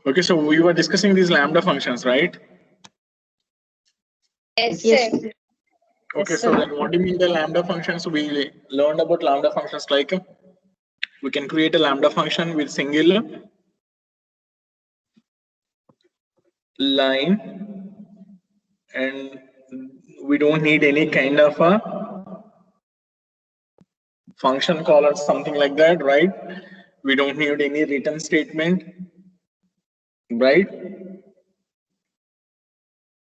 Okay, so we were discussing these lambda functions, right? Yes, Yes. sir. Okay, Yes, so sir. then what do you mean by lambda functions? We learned about lambda functions like we can create a lambda function with single line and we don't need any kind of a function call or something like that, right? We don't need any return statement, right?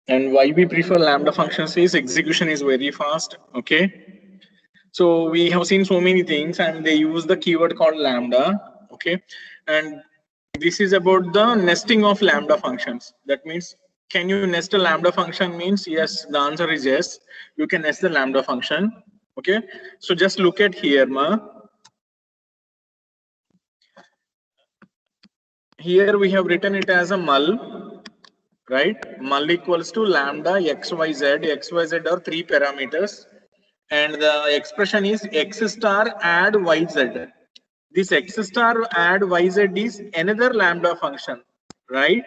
And why we prefer lambda functions is execution is very fast. Okay, so we have seen so many things and they use the keyword called lambda. Okay, and this is about the nesting of lambda functions. That means, can you nest a lambda function? Means yes, the answer is yes, you can nest the lambda function. Okay, so just look at here, ma. Here we have written it as a mul, right? Mul equals to lambda xyz. Xyz are 3 parameters and the expression is x star add yz. This x star add yz is another lambda function, right?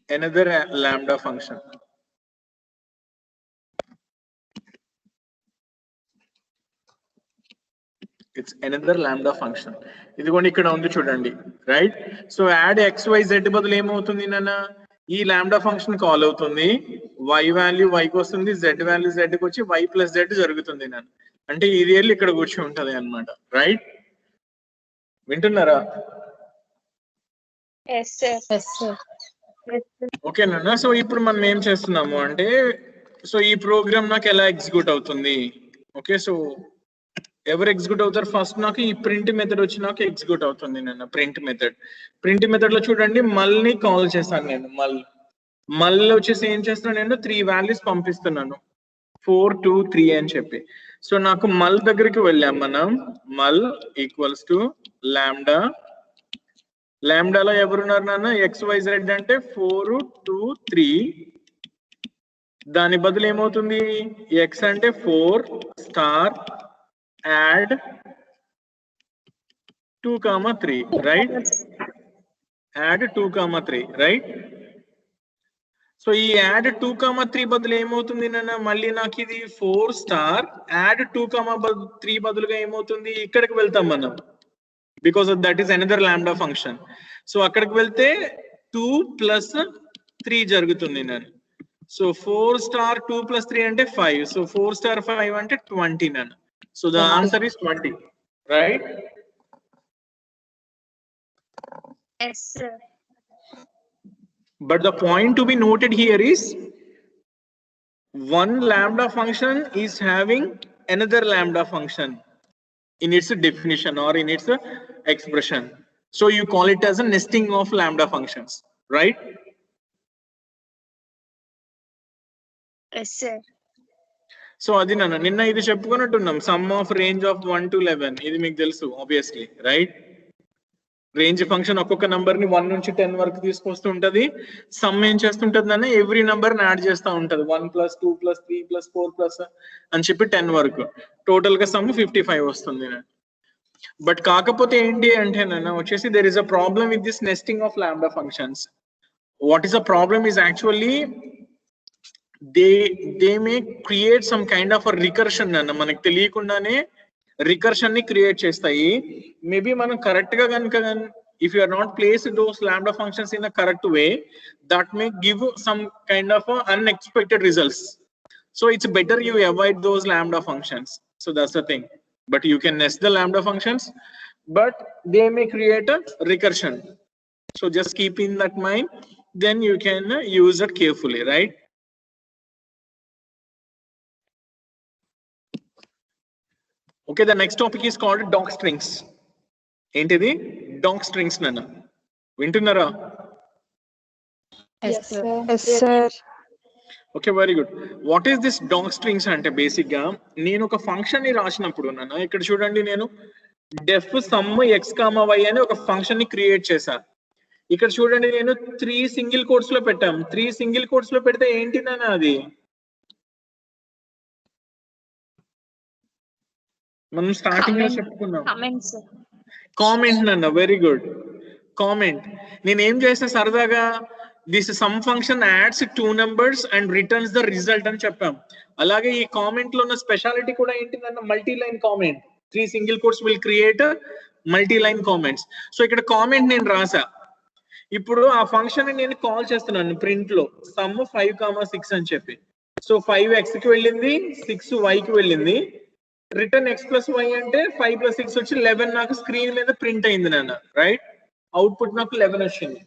Another lambda function. It's another lambda function. ఇదిగోండి ఇక్కడ ఉంది చూడండి, right? So add xyz బదులు ఏమవుతుంది నాన్న, ఈ lambda function call అవుతుంది, y value y కి వస్తుంది, z వాల్యూ z కి వచ్చి y ప్లస్ z జరుగుతుంది నాన్న. అంటే ఇది వెళ్ళి ఇక్కడ కూర్చొని ఉంటది అన్నమాట, రైట్? వింటున్నారా? Yes, sir. Yes, sir. Okay నాన్న. సో ఇప్పుడు మనం ఏం చేస్తున్నాము అంటే, సో ఈ ప్రోగ్రామ్ నాకు ఎలా ఎగ్జిక్యూట్ అవుతుంది? ఓకే, సో ఎవరు ఎగ్జిక్యూట్ అవుతారు? ఫస్ట్ నాకు ఈ ప్రింట్ మెథడ్ వచ్చి నాకు ఎగ్జిక్యూట్ అవుతుంది నేను. ప్రింట్ మెథడ్ లో చూడండి, మల్ని కాల్ చేశాను నేను. మల్ వచ్చేసి ఏం చేస్తున్నాను నేను, 3 వాల్యూస్ పంపిస్తున్నాను, 4 2 3 అని చెప్పి. సో నాకు మల్ దగ్గరికి వెళ్ళాం మనం. మల్ ఈక్వల్స్ టు లాంబ్డా. లాంబ్డాలో ఎవరున్నారు నాన్న? XYZ అంటే 4 2 3. దాని బదులు ఏమవుతుంది, x అంటే 4 star add 2, 3, right? Add 2, 3, right? So ఈ యాడ్ 2, 3 బదులు ఏమవుతుంది నాన్న, మళ్ళీ నాకు ఇది 4 స్టార్ యాడ్ 2, 3 బదులుగా ఏమవుతుంది, ఇక్కడికి వెళ్తాం మనం, because that is another lambda function. So అక్కడికి వెళ్తే 2 ప్లస్ 3 జరుగుతుంది నాన్న. సో 4 స్టార్ 2 ప్లస్ 3 అంటే 5. సో 4 స్టార్ 5 అంటే 20 నాన్న. So the answer is 20, right? Yes, sir. But the point to be noted here is, one lambda function is having another lambda function in its definition or in its expression. So you call it as a nesting of lambda functions, right? Yes, sir. So అది నన్ను నిన్న ఇది చెప్పుకున్నట్టున్నాం, sum of range of 1 to 11. ఇది మీకు తెలుసు obviously, right? Range function ఒక్కొక్క number ని 1 నుంచి 10 వరకు తీసుకొస్తూ ఉంటది. సమ్ ఏం చేస్తుంటది అన్న, ఎవ్రీ నంబర్ ని యాడ్ చేస్తూ ఉంటది. 1 + 2 + 3 + 4 అని చెప్పి 10 వరకు. టోటల్ గా సమ్ 55 వస్తుంది. బట్ కాకపోతే ఏంటి అంటే నన్ను వచ్చేసి, there is a problem with this nesting of lambda functions. What is a problem is actually they may create some kind of a recursion అన్న, మనకు తెలియకుండానే రికర్షన్ ని క్రియేట్ చేస్తాయి. మేబీ మనం కరెక్ట్ గా కనుక, if you are not placed those lambda functions in a correct way, that may give some kind of unexpected results. So it's better you avoid those lambda functions. So that's the thing. But you can nest the lambda functions, but they may create a recursion. So just keep in that mind, then you can use it carefully, right? Okay, the next topic is called doc strings. ఏంటిది? doc strings నన్న వింటున్నారా? Yes, sir. Yes, sir. Okay, very good. What is this doc strings అంటే, basic గా నేను ఒక function ని రాసినప్పుడు నాన్న, ఇక్కడ చూడండి, నేను def sum x, y అని ఒక ఫంక్షన్ ని క్రియేట్ చేశా. ఇక్కడ చూడండి, నేను 3 సింగిల్ కోట్స్ లో పెట్టాం. 3 సింగిల్ కోట్స్ లో పెడితే ఏంటి నాన్న, అది మనం స్టార్టింగ్ లో చెప్పుకున్నాం, కామెంట్ నాన్న. Very good. కామెంట్. నేను ఏం చేస్తే సరదాగా this sum function adds 2 numbers and returns the result అని చెప్పాం. అలాగే ఈ కామెంట్ లో ఉన్న స్పెషాలిటీ కూడా ఏంటిదన్న multi line comment. 3 single quotes will create multi line comments. So ఇక్కడ కామెంట్ నేను రాసా. ఇప్పుడు ఆ ఫంక్షన్ నేను కాల్ చేస్తున్నాను ప్రింట్ లో సమ్ 5, 6 అని చెప్పి. సో 5x కి వెళ్ళింది, 6y కి వెళ్ళింది. రిటర్న్ x + y అంటే 5 + 6 వచ్చి 11 నాకు స్క్రీన్ మీద ప్రింట్ అయింది నాన్న, రైట్? అవుట్పుట్ నాకు 11 వచ్చింది.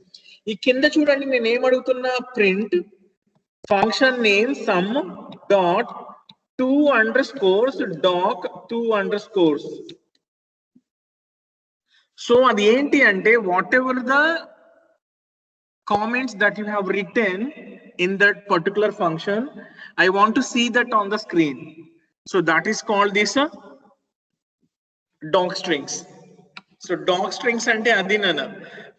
ఈ కింద చూడండి నేను ఏం అడుగుతున్నా, print function name some dot 2 underscores doc 2 underscores. So అది ఏంటి అంటే what ever the comments that you have written in that particular function, I want to see that on the screen. So that is called this doc strings. So doc strings ante adi nana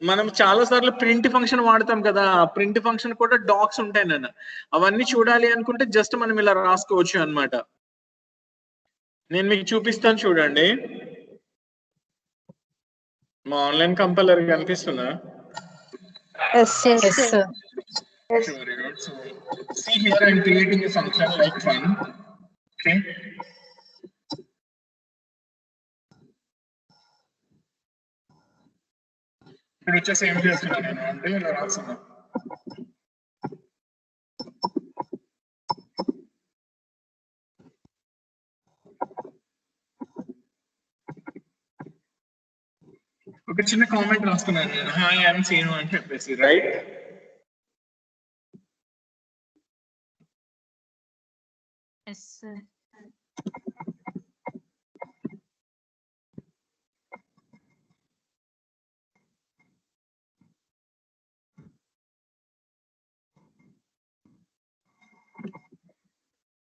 manam chaala sarlu print function vaadtam kada, print function kuda docs untayi nana. avanni chudali anukunte just manam ila raaskovachu annamata. nenu meeku chupistanu chudandi. ma online compiler kanipistunda? Yes, yes, Yes, sir. yes. Very good. So see here I'm creating a function like fun. Okay. ఇప్పుడు వచ్చేసి ఏం చేస్తున్నాను నేను అంటే ఇలా రాస్తున్నా. ఒక చిన్న కామెంట్ రాస్తున్నాను నేను, హాయ్ ఐఎమ్ సీను అని చెప్పేసి, రైట్? Yes, sir.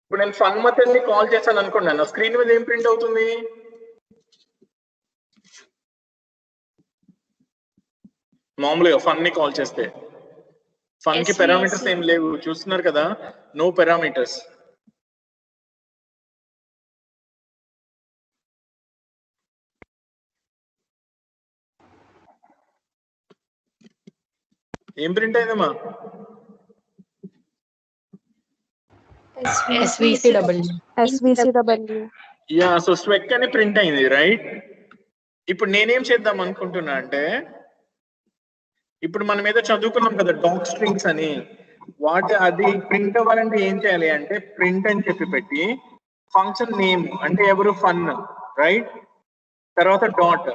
ఇప్పుడు నేను ఫన్ మెథడ్ ని కాల్ చేశాను అనుకోండి, నా స్క్రీన్ మీద ఏం ప్రింట్ అవుతుంది? మామూలుగా ఫన్ ని కాల్ చేస్తే ఫన్ కి పారామీటర్స్ ఏం లేవు, చూస్తున్నారు కదా, నో పారామీటర్స్. ఏం ప్రింట్ అయిందమ్మా? SVCW. యా, సో స్వెక్ అని ప్రింట్ అయింది, రైట్? ఇప్పుడు నేనేం చేద్దాం అనుకుంటున్నా అంటే, ఇప్పుడు మనం ఏదో చదువుకున్నాం కదా డాక్ స్ట్రింగ్స్ అని, అది ప్రింట్ అవ్వాలంటే ఏం చేయాలి అంటే ప్రింట్ అని చెప్పి పెట్టి ఫంక్షన్ నేమ్ అంటే ఎవరు ఫన్, రైట్? తర్వాత డాట్,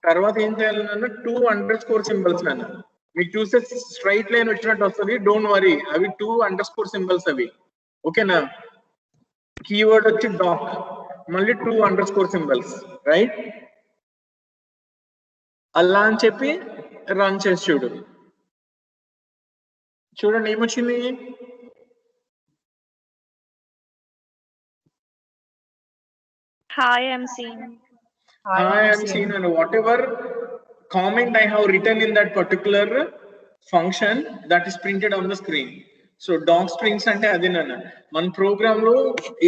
తర్వాత ఏం చేయాలి నన్ను 2 underscore సింబల్స్ నన్ను. మీకు చూస్తే స్ట్రైట్ లైన్ వచ్చినట్టు వస్తుంది, డోంట్ వరీ, అవి 2 underscore సింబల్స్ అవి, ఓకేనా? కీవర్డ్ వచ్చి డాక్, మళ్ళీ 2 underscore సింబల్స్, రైట్? అలా అని చెప్పి రన్ చేసి చూడండి ఏమొచ్చింది. Hi, I'm seen. I am seen, and whatever comment I have written in that particular function, that is printed on the screen. So doc strings అంటే అది నాన్న, మన ప్రోగ్రామ్ లో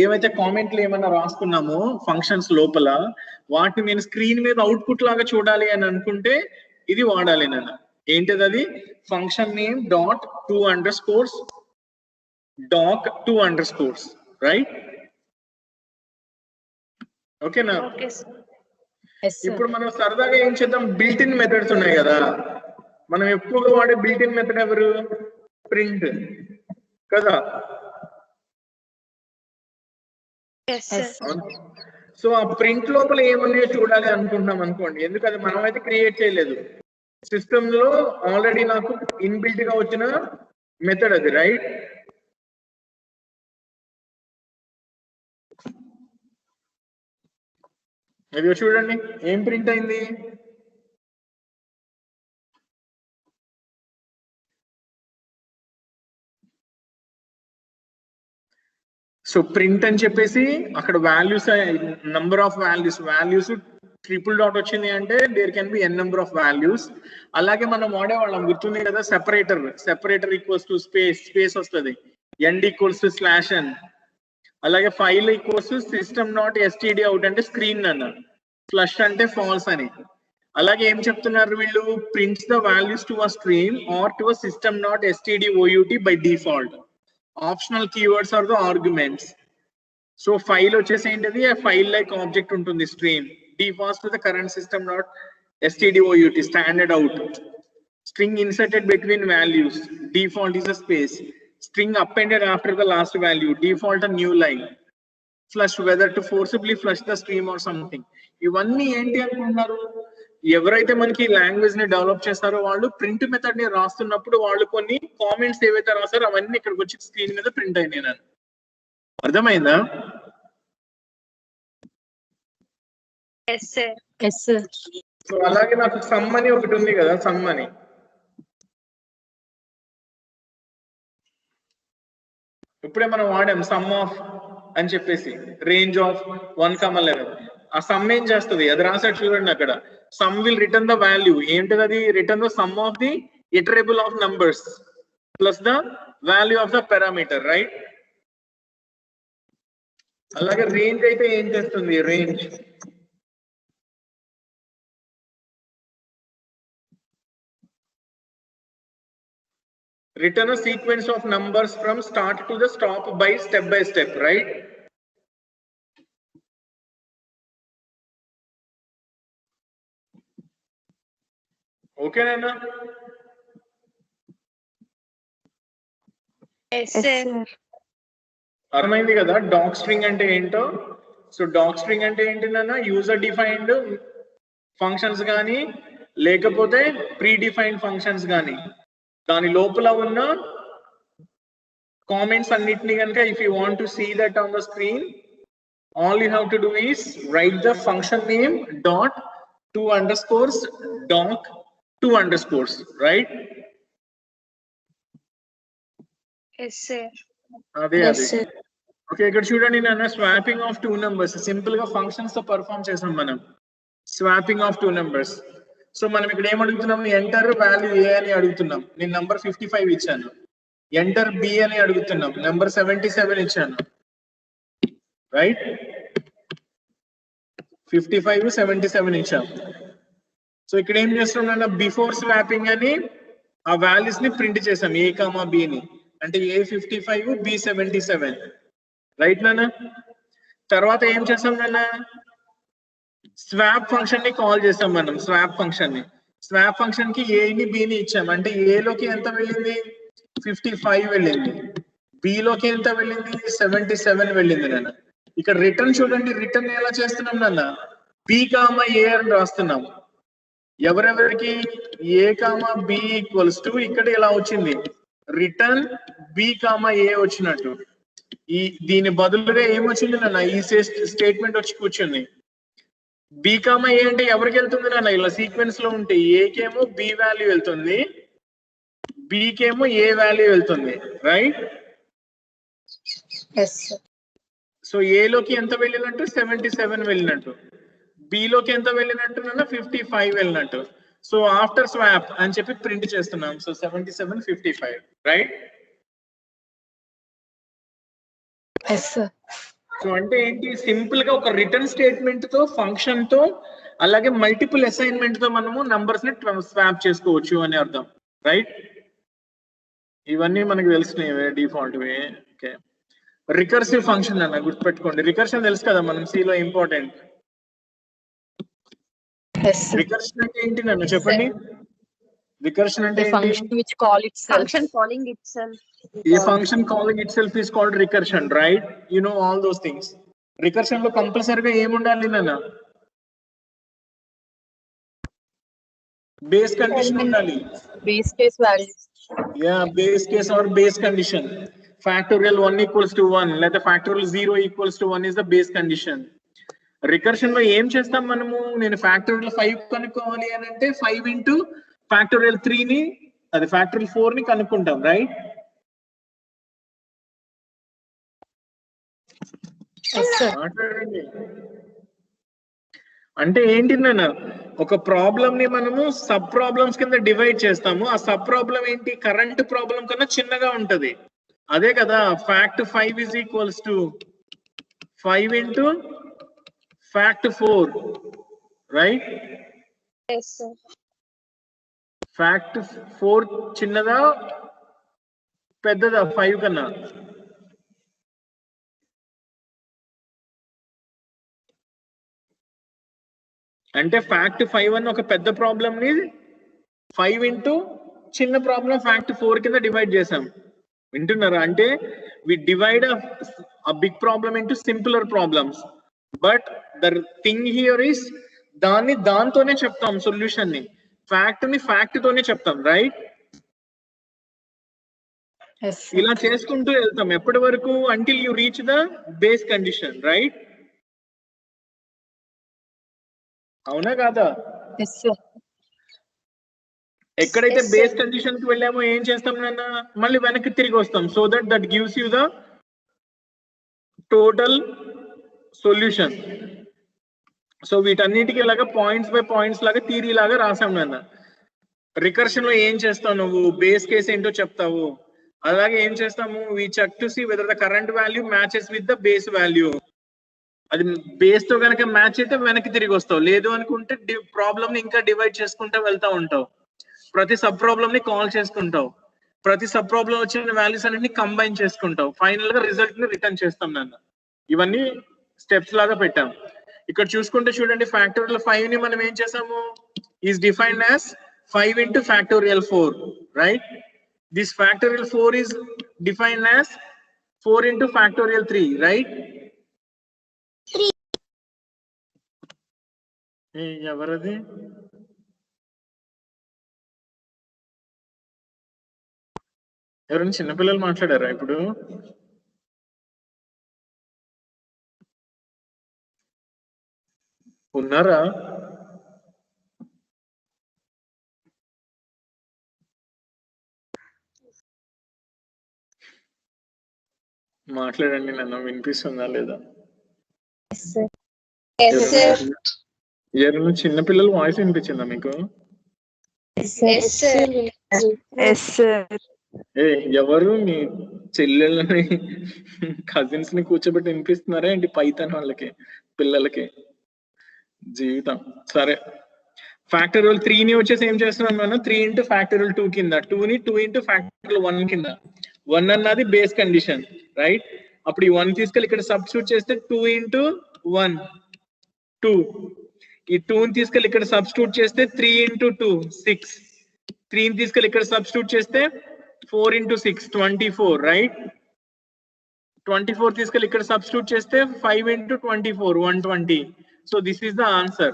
ఏవైతే కామెంట్లు ఏమైనా రాసుకున్నామో ఫంక్షన్స్ లోపల, వాటిని నేను స్క్రీన్ మీద అవుట్పుట్ లాగా చూడాలి అని అనుకుంటే ఇది వాడాలి నాన్న. ఏంటిది అది? Function name dot 2 underscores doc 2 underscores, right? ఓకేనా? ఇప్పుడు మనం సరదాగా ఏం చేద్దాం, బిల్ట్ ఇన్ మెథడ్స్ ఉన్నాయి కదా, మనం ఎక్కువగా వాడే బిల్ట్ ఇన్ మెథడ్ ఎవరు? ప్రింట్ కదా. సో ఆ ప్రింట్ లోపల ఏమన్నాయో చూడాలి అనుకుంటున్నాం అనుకోండి, ఎందుకంటే మనం అయితే క్రియేట్ చేయలేదు, సిస్టమ్ లో ఆల్రెడీ నాకు ఇన్బిల్ట్ గా వచ్చిన మెథడ్ అది, రైట్? అది చూడండి ఏం ప్రింట్ అయింది. సో ప్రింట్ అని చెప్పేసి అక్కడ values, number of values triple dot వచ్చింది అంటే there can be n number of values. అలాగే మనం వాడేవాళ్ళం, గుర్తుంది కదా, సెపరేటర్ ఈక్వల్స్ టు స్పేస్ వస్తుంది, end ఈక్వల్స్ టు /n. అలాగే file equals to system.std out అంటే స్క్రీన్ అన్న, ఫ్లష్ అంటే ఫాల్స్ అని. అలాగే ఏం చెప్తున్నారు వీళ్ళు, prints the values to a stream or to a system not std.out by default. Optional keywords are the arguments. So file వచ్చేసి ఏంటిది, ఫైల్ లైక్ ఆబ్జెక్ట్ ఉంటుంది stream. Defaults to the current system not std.out, standard out. String inserted between values, default is a space. String appended after the last value, default a new line. Flush, whether to forcibly flush the stream or something. ఇవన్నీ ఏంటి అనుకుంటున్నారు, ఎవరైతే మనకి language ని develop చేస్తారో వాళ్ళు print method ని రాస్తున్నప్పుడు వాళ్ళు కొన్ని కామెంట్స్ ఏవైతే రాస్తారో అవన్నీ ఇక్కడికి వచ్చి స్క్రీన్ మీద ప్రింట్ అయినాయి. అర్థమైందా? Yes, sir. Yes, sir. So అలాగే నాకు సమ్ అని ఒకటి ఉంది కదా, సమ్ అని. ఇప్పుడే మనం వాడాం సమ్ ఆఫ్ అని చెప్పేసి, రేంజ్ ఆఫ్ 1,11. ఆ సమ్ ఏం చేస్తుంది, అది రాసాడు చూడండి అక్కడ. Some will return the value, ఏంటిది అది, return the sum of the iterable of numbers plus the value of the parameter, right? అలాగే రేంజ్ అయితే ఏం చేస్తుంది, range return a sequence of numbers from start to the stop by step, right? Okay, Nana? Yes, sir. అర్థమైంది కదా dock string అంటే ఏంటో. So dock string అంటే ఏంటి నాన్న, యూజర్ డిఫైన్డ్ ఫంక్షన్స్ కానీ లేకపోతే ప్రీ డిఫైన్డ్ ఫంక్షన్స్ కానీ దాని లోపల ఉన్న కామెంట్స్ అన్నిటిని కనుక if you want to see that on the screen, all you have to do is write the function name dot 2 underscores doc 2 underscores, right? Yes, sir. అదే Yes, అదే. sir. Okay, ఇక్కడ చూడండి నాన్న, స్వాపింగ్ ఆఫ్ 2 numbers సింపుల్ గా functions తో perform చేసాం మనం. Swapping of 2 numbers. So మనం ఇక్కడ ఏం అడుగుతున్నాం, ఎంటర్ వాల్యూ ఏ అని అడుగుతున్నాం. నేను నంబర్ 55 ఇచ్చాను. ఎంటర్ బి అని అడుగుతున్నాం, నంబర్ 77 ఇచ్చాను, రైట్? 55 77 ఇచ్చాం. సో ఇక్కడ ఏం చేస్తున్నాం, బిఫోర్ స్వాపింగ్ అని ఆ వాల్యూస్ ని ప్రింట్ చేసాం, ఏ కామా బి ని. అంటే A55 B77, రైట్ నాన్న? తర్వాత ఏం చేసాం నాన్న, స్వాప్ ఫంక్షన్ ని కాల్ చేసాం మనం. స్వాప్ ఫంక్షన్ ని, స్వాప్ ఫంక్షన్ కి ఏ ని బి ని ఇచ్చాం. అంటే ఏ లోకి ఎంత వెళ్ళింది, 55 వెళ్ళింది. బి లోకి ఎంత వెళ్ళింది, 77 వెళ్ళింది నాన్న. ఇక్కడ రిటర్న్ చూడండి, రిటర్న్ ఎలా చేస్తున్నాం నాన్న, బి కామా ఏ అని రాస్తున్నాం. ఎవరెవరికి, ఏ కామా బి ఈక్వల్స్ టు, ఇక్కడ ఇలా వచ్చింది రిటర్న్ బి కామా ఏ వచ్చినట్టు. దీని బదులుగా ఏమొచ్చింది నాన్న, ఈ స్టేట్మెంట్ వచ్చి కూర్చుంది. బి కామా ఏ అంటే ఎవరికి వెళ్తుంది నాన్న, ఇలా సీక్వెన్స్ లో ఉంటే ఏకేమో బి వాల్యూ వెళ్తుంది, బికేమో ఏ వాల్యూ వెళ్తుంది, రైట్? Yes, sir. సో ఏలోకి ఎంత వెళ్ళినట్టు, 77 వెళ్ళినట్టు. బిలోకి ఎంత వెళ్ళినట్టు నాన్న, 55 వెళ్ళినట్టు. సో ఆఫ్టర్ స్వాప్ అని చెప్పి ప్రింట్ చేస్తున్నాం. So 77 55, right? Yes, sir. So అంటే ఏంటి, సింపుల్ గా ఒక రిటర్న్ స్టేట్మెంట్ తో, ఫంక్షన్ తో, అలాగే మల్టిపుల్ అసైన్మెంట్ తో మనము నంబర్స్ ని స్వాప్ చేసుకోవచ్చు అని అర్థం, రైట్? ఇవన్నీ మనకు తెలిసినవే, డిఫాల్ట్ వే. ఓకే, రికర్సివ్ ఫంక్షన్ అన్న గుర్తుపెట్టుకోండి. రికర్షన్ తెలుసు కదా మనం, C లో ఇంపార్టెంట్. Yes, sir. రికర్షన్ అంటే ఏంటి నన్ను చెప్పండి. రికర్షన్ అంటే ఏంటి? Function which call itself. Function calling itself. A function calling itself is called recursion, right? You know all those things. Recursion లో కంపల్సరీగా ఏముండాలి నాన్న, బేస్ కండిషన్ ఉండాలి. Base case values. Yeah, base case or base condition. Factorial 1 equals to 1 లేదా factorial 0 equals to 1 is the base condition. Recursion లో ఏం చేస్తాం మనము, నేను ఫ్యాక్టోరియల్ 5 కనుక్కోవాలి అని అంటే 5 ఇంటూ ఫ్యాక్టోరియల్ 3 ని, అది ఫ్యాక్టోరియల్ 4 ని కనుక్కుంటాం, రైట్? Yes, sir. అంటే ఏంటి నాన్న, ఒక ప్రాబ్లమ్ ని మనము సబ్ ప్రాబ్లమ్స్ కింద డివైడ్ చేస్తాము. ఆ సబ్ ప్రాబ్లం ఏంటి, కరెంట్ ప్రాబ్లం కన్నా చిన్నగా ఉంటది. అదే కదా fact 5 is equals to 5 into fact 4, right? Yes, sir. Fact 4 చిన్నదా పెద్దదా 5 కన్నా? అంటే ఫ్యాక్ట్ 5 అని ఒక పెద్ద ప్రాబ్లమ్ ని 5 ఇంటూ చిన్న ప్రాబ్లం ఫ్యాక్ట్ 4 కింద డివైడ్ చేసాం. వింటున్నారా? అంటే we divide a big problem into simpler problems, but the thing here is దాంతోనే చెప్తాం సొల్యూషన్ ని, ఫ్యాక్ట్ తోనే చెప్తాం, రైట్? Yes, sir. ఇలా చేసుకుంటూ వెళ్తాం ఎప్పటి వరకు? Until you reach the base condition, right? అవునా కాదా? Yes, sir. ఎక్కడైతే Yes, బేస్ sir. కండిషన్ కి వెళ్ళామో ఏం చేస్తాం నాన్న? మళ్ళీ వెనక్కి తిరిగి వస్తాం. So that gives you the total solution. So వీటన్నిటికీ ఇలాగా పాయింట్స్ బై పాయింట్స్ లాగా థియరీ లాగా రాసాం నాన్న. రికర్షన్ లో ఏం చేస్తావు నువ్వు? బేస్ కేస్ ఏంటో చెప్తావు. అలాగే ఏం చేస్తాము? We check to see whether the current value matches with the base value. అది బేస్ తో కనుక మ్యాచ్ అయితే వెనక్కి తిరిగి వస్తావు, లేదు అనుకుంటే ప్రాబ్లమ్ ని ఇంకా డివైడ్ చేసుకుంటూ వెళ్తా ఉంటావు. ప్రతి సబ్ ప్రాబ్లమ్ ని కాల్ చేసుకుంటావు, ప్రతి సబ్ ప్రాబ్లం వచ్చిన వాల్యూస్ అన్నింటిని కంబైన్ చేసుకుంటావు, ఫైనల్ గా రిజల్ట్ ని రిటర్న్ చేస్తాం నాన్న. ఇవన్నీ స్టెప్స్ లాగా పెట్టాం. ఇక్కడ చూసుకుంటే చూడండి, ఫ్యాక్టోరియల్ 5 ని మనం ఏం చేసాము? Is defined as 5 into factorial 4, right? This factorial 4 is defined as 4 into factorial 3, right? 3. Hey, ఎవరది? ఎవరైనా చిన్నపిల్లలు మాట్లాడారా ఇప్పుడు? ఉన్నారా? మాట్లాడండి, నన్ను వినిపిస్తుందా లేదా? Yes, sir. Yes, sir. ఎవరైనా చిన్నపిల్లల వాయిస్ వినిపించిందా మీకు? Yes, sir. Yes, sir. ఏ ఎవరు మీ చెల్లెళ్ళని కజిన్స్ ని కూర్చోబెట్టి వినిపిస్తున్నారా ఏంటి? పైతాన్ వాళ్ళకి పిల్లలకి జీవితం. సరే, ఫ్యాక్టోరియల్ 3 ని వచ్చేసి ఏం చేస్తున్నాం మనం? 3 into ఫ్యాక్టోరియల్ 2 కింద, 2 ని 2 into ఫ్యాక్టోరియల్ 1 కింద. 1 అన్నది బేస్ కండిషన్, రైట్? అప్పుడు ఈ 1 తీసుకెళ్ళి ఇక్కడ సబ్స్టిట్యూట్ చేస్తే 2 into 1 2. ఈ 2 ని తీసుకెళ్ళి ఇక్కడ సబ్స్టిట్యూట్ చేస్తే 3 into 2 6. 3 ని తీసుకెళ్ళి ఇక్కడ సబ్స్టిట్యూట్ చేస్తే 4 into 6 24, రైట్? 24 తీసుకెళ్ళి ఇక్కడ సబ్స్టిట్యూట్ చేస్తే 5 into 24 120. So this is the answer.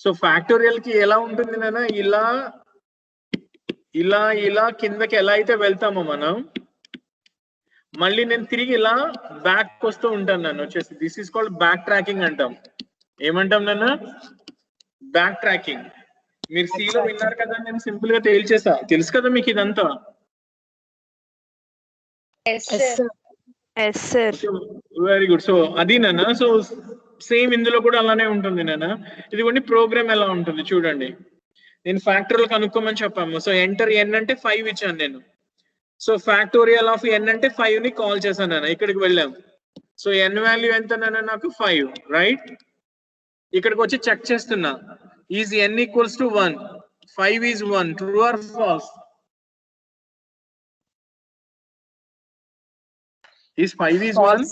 So factorial కి ఎలా ఉంటుంది నాన్న? ఇలా ఇలా ఇలా కిందకి ఎలా అయితే వెళ్తామో మనం, మళ్ళీ నేను తిరిగి ఇలా బ్యాక్ వస్తూ ఉంటాను నన్ను వచ్చేసి. This is called back tracking అంటాం. ఏమంటాం నాన్న? Back tracking. మీరు సీలో విన్నారు కదా, నేను సింపుల్ గా తేల్చేసా. తెలుసు కదా మీకు ఇదంతా? Yes, sir. Yes, sir. Very good. So అది నాన్న. సో సేమ్ ఇందులో కూడా అలానే ఉంటుంది నాన్న. ఇది కొన్ని ప్రోగ్రామ్ ఎలా ఉంటుంది చూడండి. నేను ఫ్యాక్టోరియల్ కనుక్కోమని చెప్పాము. సో ఎంటర్ n అంటే 5 ఇచ్చాను నేను. సో ఫ్యాక్టోరియల్ ఆఫ్ n అంటే 5 ని కాల్ చేశాను నాన్న. ఇక్కడికి వెళ్ళాం. సో n వాల్యూ ఎంత నాన్న? నాకు 5, రైట్? ఇక్కడికి వచ్చి చెక్ చేస్తున్నా, is n equals to 1? 5 is 1. True or false? Is 5 is 1?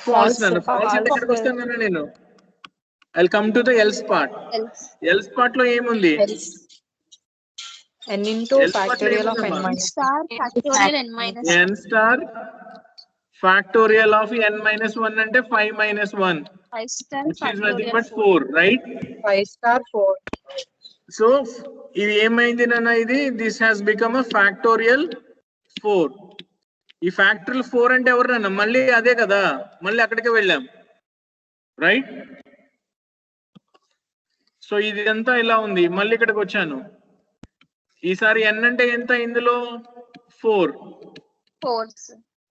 False నాన్న. ఫాల్స్ అంటే ఇక్కడికి వస్తాను నాన్న నేను. I will come to the else part. Else part లో ఏముంది? N into factorial of n minus Star factorial n minus n star factorial of n minus 1 అంటే 5 minus 1, 5 star which is nothing factorial but 4, right? 5 star 4. So ఇది ఏమైంది నాన్న? ఇది this has become a factorial 4. ఈ factorial 4 అంటే ఎవరు నాన్న? మళ్ళీ అదే కదా, మళ్ళీ అక్కడికే వెళ్ళాం, రైట్? సో ఇదంతా ఇలా ఉంది. మళ్ళీ ఇక్కడికి వచ్చాను. ఈసారి n అంటే ఎంత ఇందులో? 4. 4.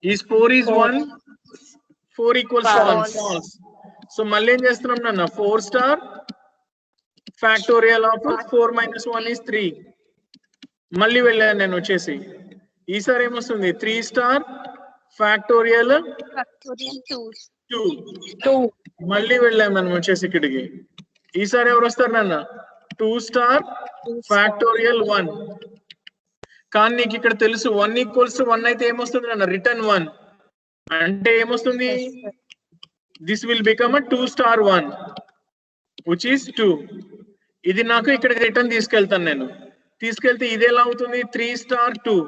Is 4 is 1. 4 equals 1. False. So మళ్ళీ ఏం చేస్తున్నాం నాన్న? 4 star factorial of 4 minus 1 is 3. మళ్ళీ వెళ్ళాను నేను వచ్చేసి. ఈసారి ఏమొస్తుంది? 3 స్టార్ ఫ్యాక్టోరియల్ Factorial 2. 2. మళ్ళీ వెళ్ళాం మనం వచ్చేసి ఇక్కడికి. ఈసారి ఎవరు వస్తారు నాన్న? 2 స్టార్ ఫ్యాక్టోరియల్ 1. కానీ నీకు ఇక్కడ తెలుసు 1 = 1 అయితే ఏమొస్తుంది నాన్న? రిటర్న్ 1 అంటే ఏమొస్తుంది? This will become a 2 star 1 which is 2. ఇది నాకు ఇక్కడికి రిటర్న్ తీసుకెళ్తాను నేను. తీసుకెళ్తే ఇది ఎలా అవుతుంది? 3 స్టార్ 2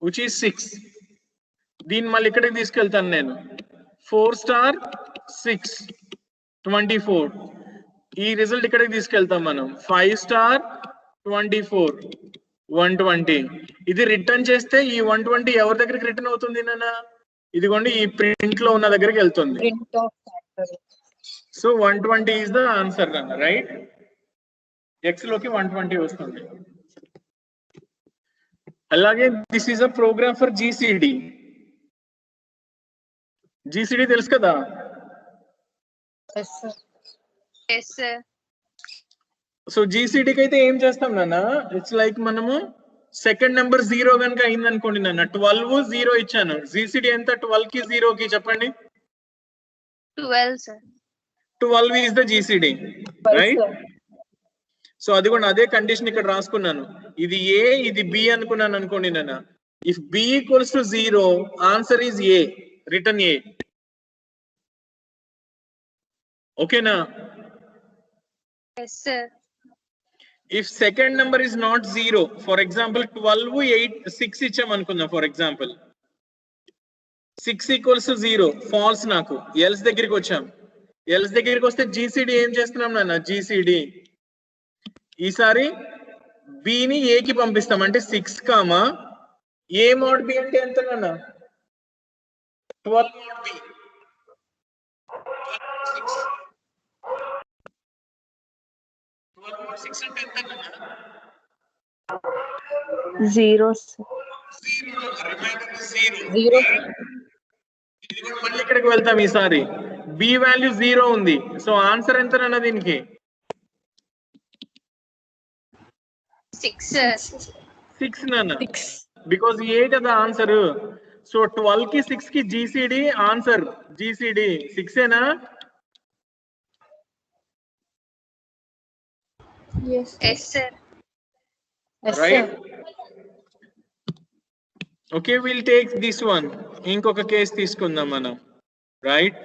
which is 6. దీన్ని మళ్ళీ ఇక్కడికి తీసుకెళ్తాను నేను. 4 స్టార్ 6 24. ఈ రిజల్ట్ ఇక్కడికి తీసుకెళ్తాం మనం. 5 స్టార్ 24 120. ఇది రిటర్న్ చేస్తే ఈ 120 ఎవరి దగ్గరికి రిటర్న్ అవుతుంది నాన్న? ఇదిగోండి ఈ ప్రింట్ లో ఉన్న దగ్గరికి వెళ్తుంది. సో 120 is the answer నాన్న, రైట్? X లోకి 120 వస్తుంది. అలాగే this is a program for GCD. GCD తెలుసు కదా? Yes, sir. సో GCDకి అయితే ఏం చేస్తాం నాన్న? ఇట్స్ లైక్ మనము సెకండ్ నెంబర్ 0 కనుక అయింది అనుకోండి నాన్న, 12 0 ఇచ్చాను. GCD ఎంత 12 కి 0 కి చెప్పండి? 12, sir. 12 is the GCD, right? So అది కూడా అదే కండిషన్ ఇక్కడ రాసుకున్నాను. ఇది A, ఇది B అనుకున్నాను అనుకోండి నాన్న. If B = 0, answer is A, return A. ఓకేనా? Yes, sir. If second number is not 0, for example 12 8 6 ఇచ్చాం అనుకుందాం. For example 6 = 0, false. నాకు ఎల్స్ దగ్గరికి వచ్చాం. ఎల్స్ దగ్గరికి వస్తే GCD ఏం చేస్తున్నాం నాన్న? GCD ఈసారి B ని A కి పంపిస్తాం. అంటే 6, A mod B అంటే ఎంత నాన్న? 12 mod B. 12 mod 6 అంటే ఎంత నాన్న? 0. 0. ఇది కూడా మళ్ళీ ఇక్కడికి వెళ్తాం. ఈసారి B వాల్యూ 0 ఉంది. సో ఆన్సర్ ఎంత నాన్న దీనికి? 6, sir. 6 నాన్న, బికాజ్ 8 కదా ఆన్సర్. సో 12 కి 6 కి GCD ఆన్సర్. GCD 6 ఏనా? Yes, sir. Right. Okay, will take this one. ఇంకొక కేసు తీసుకుందాం మనం, రైట్?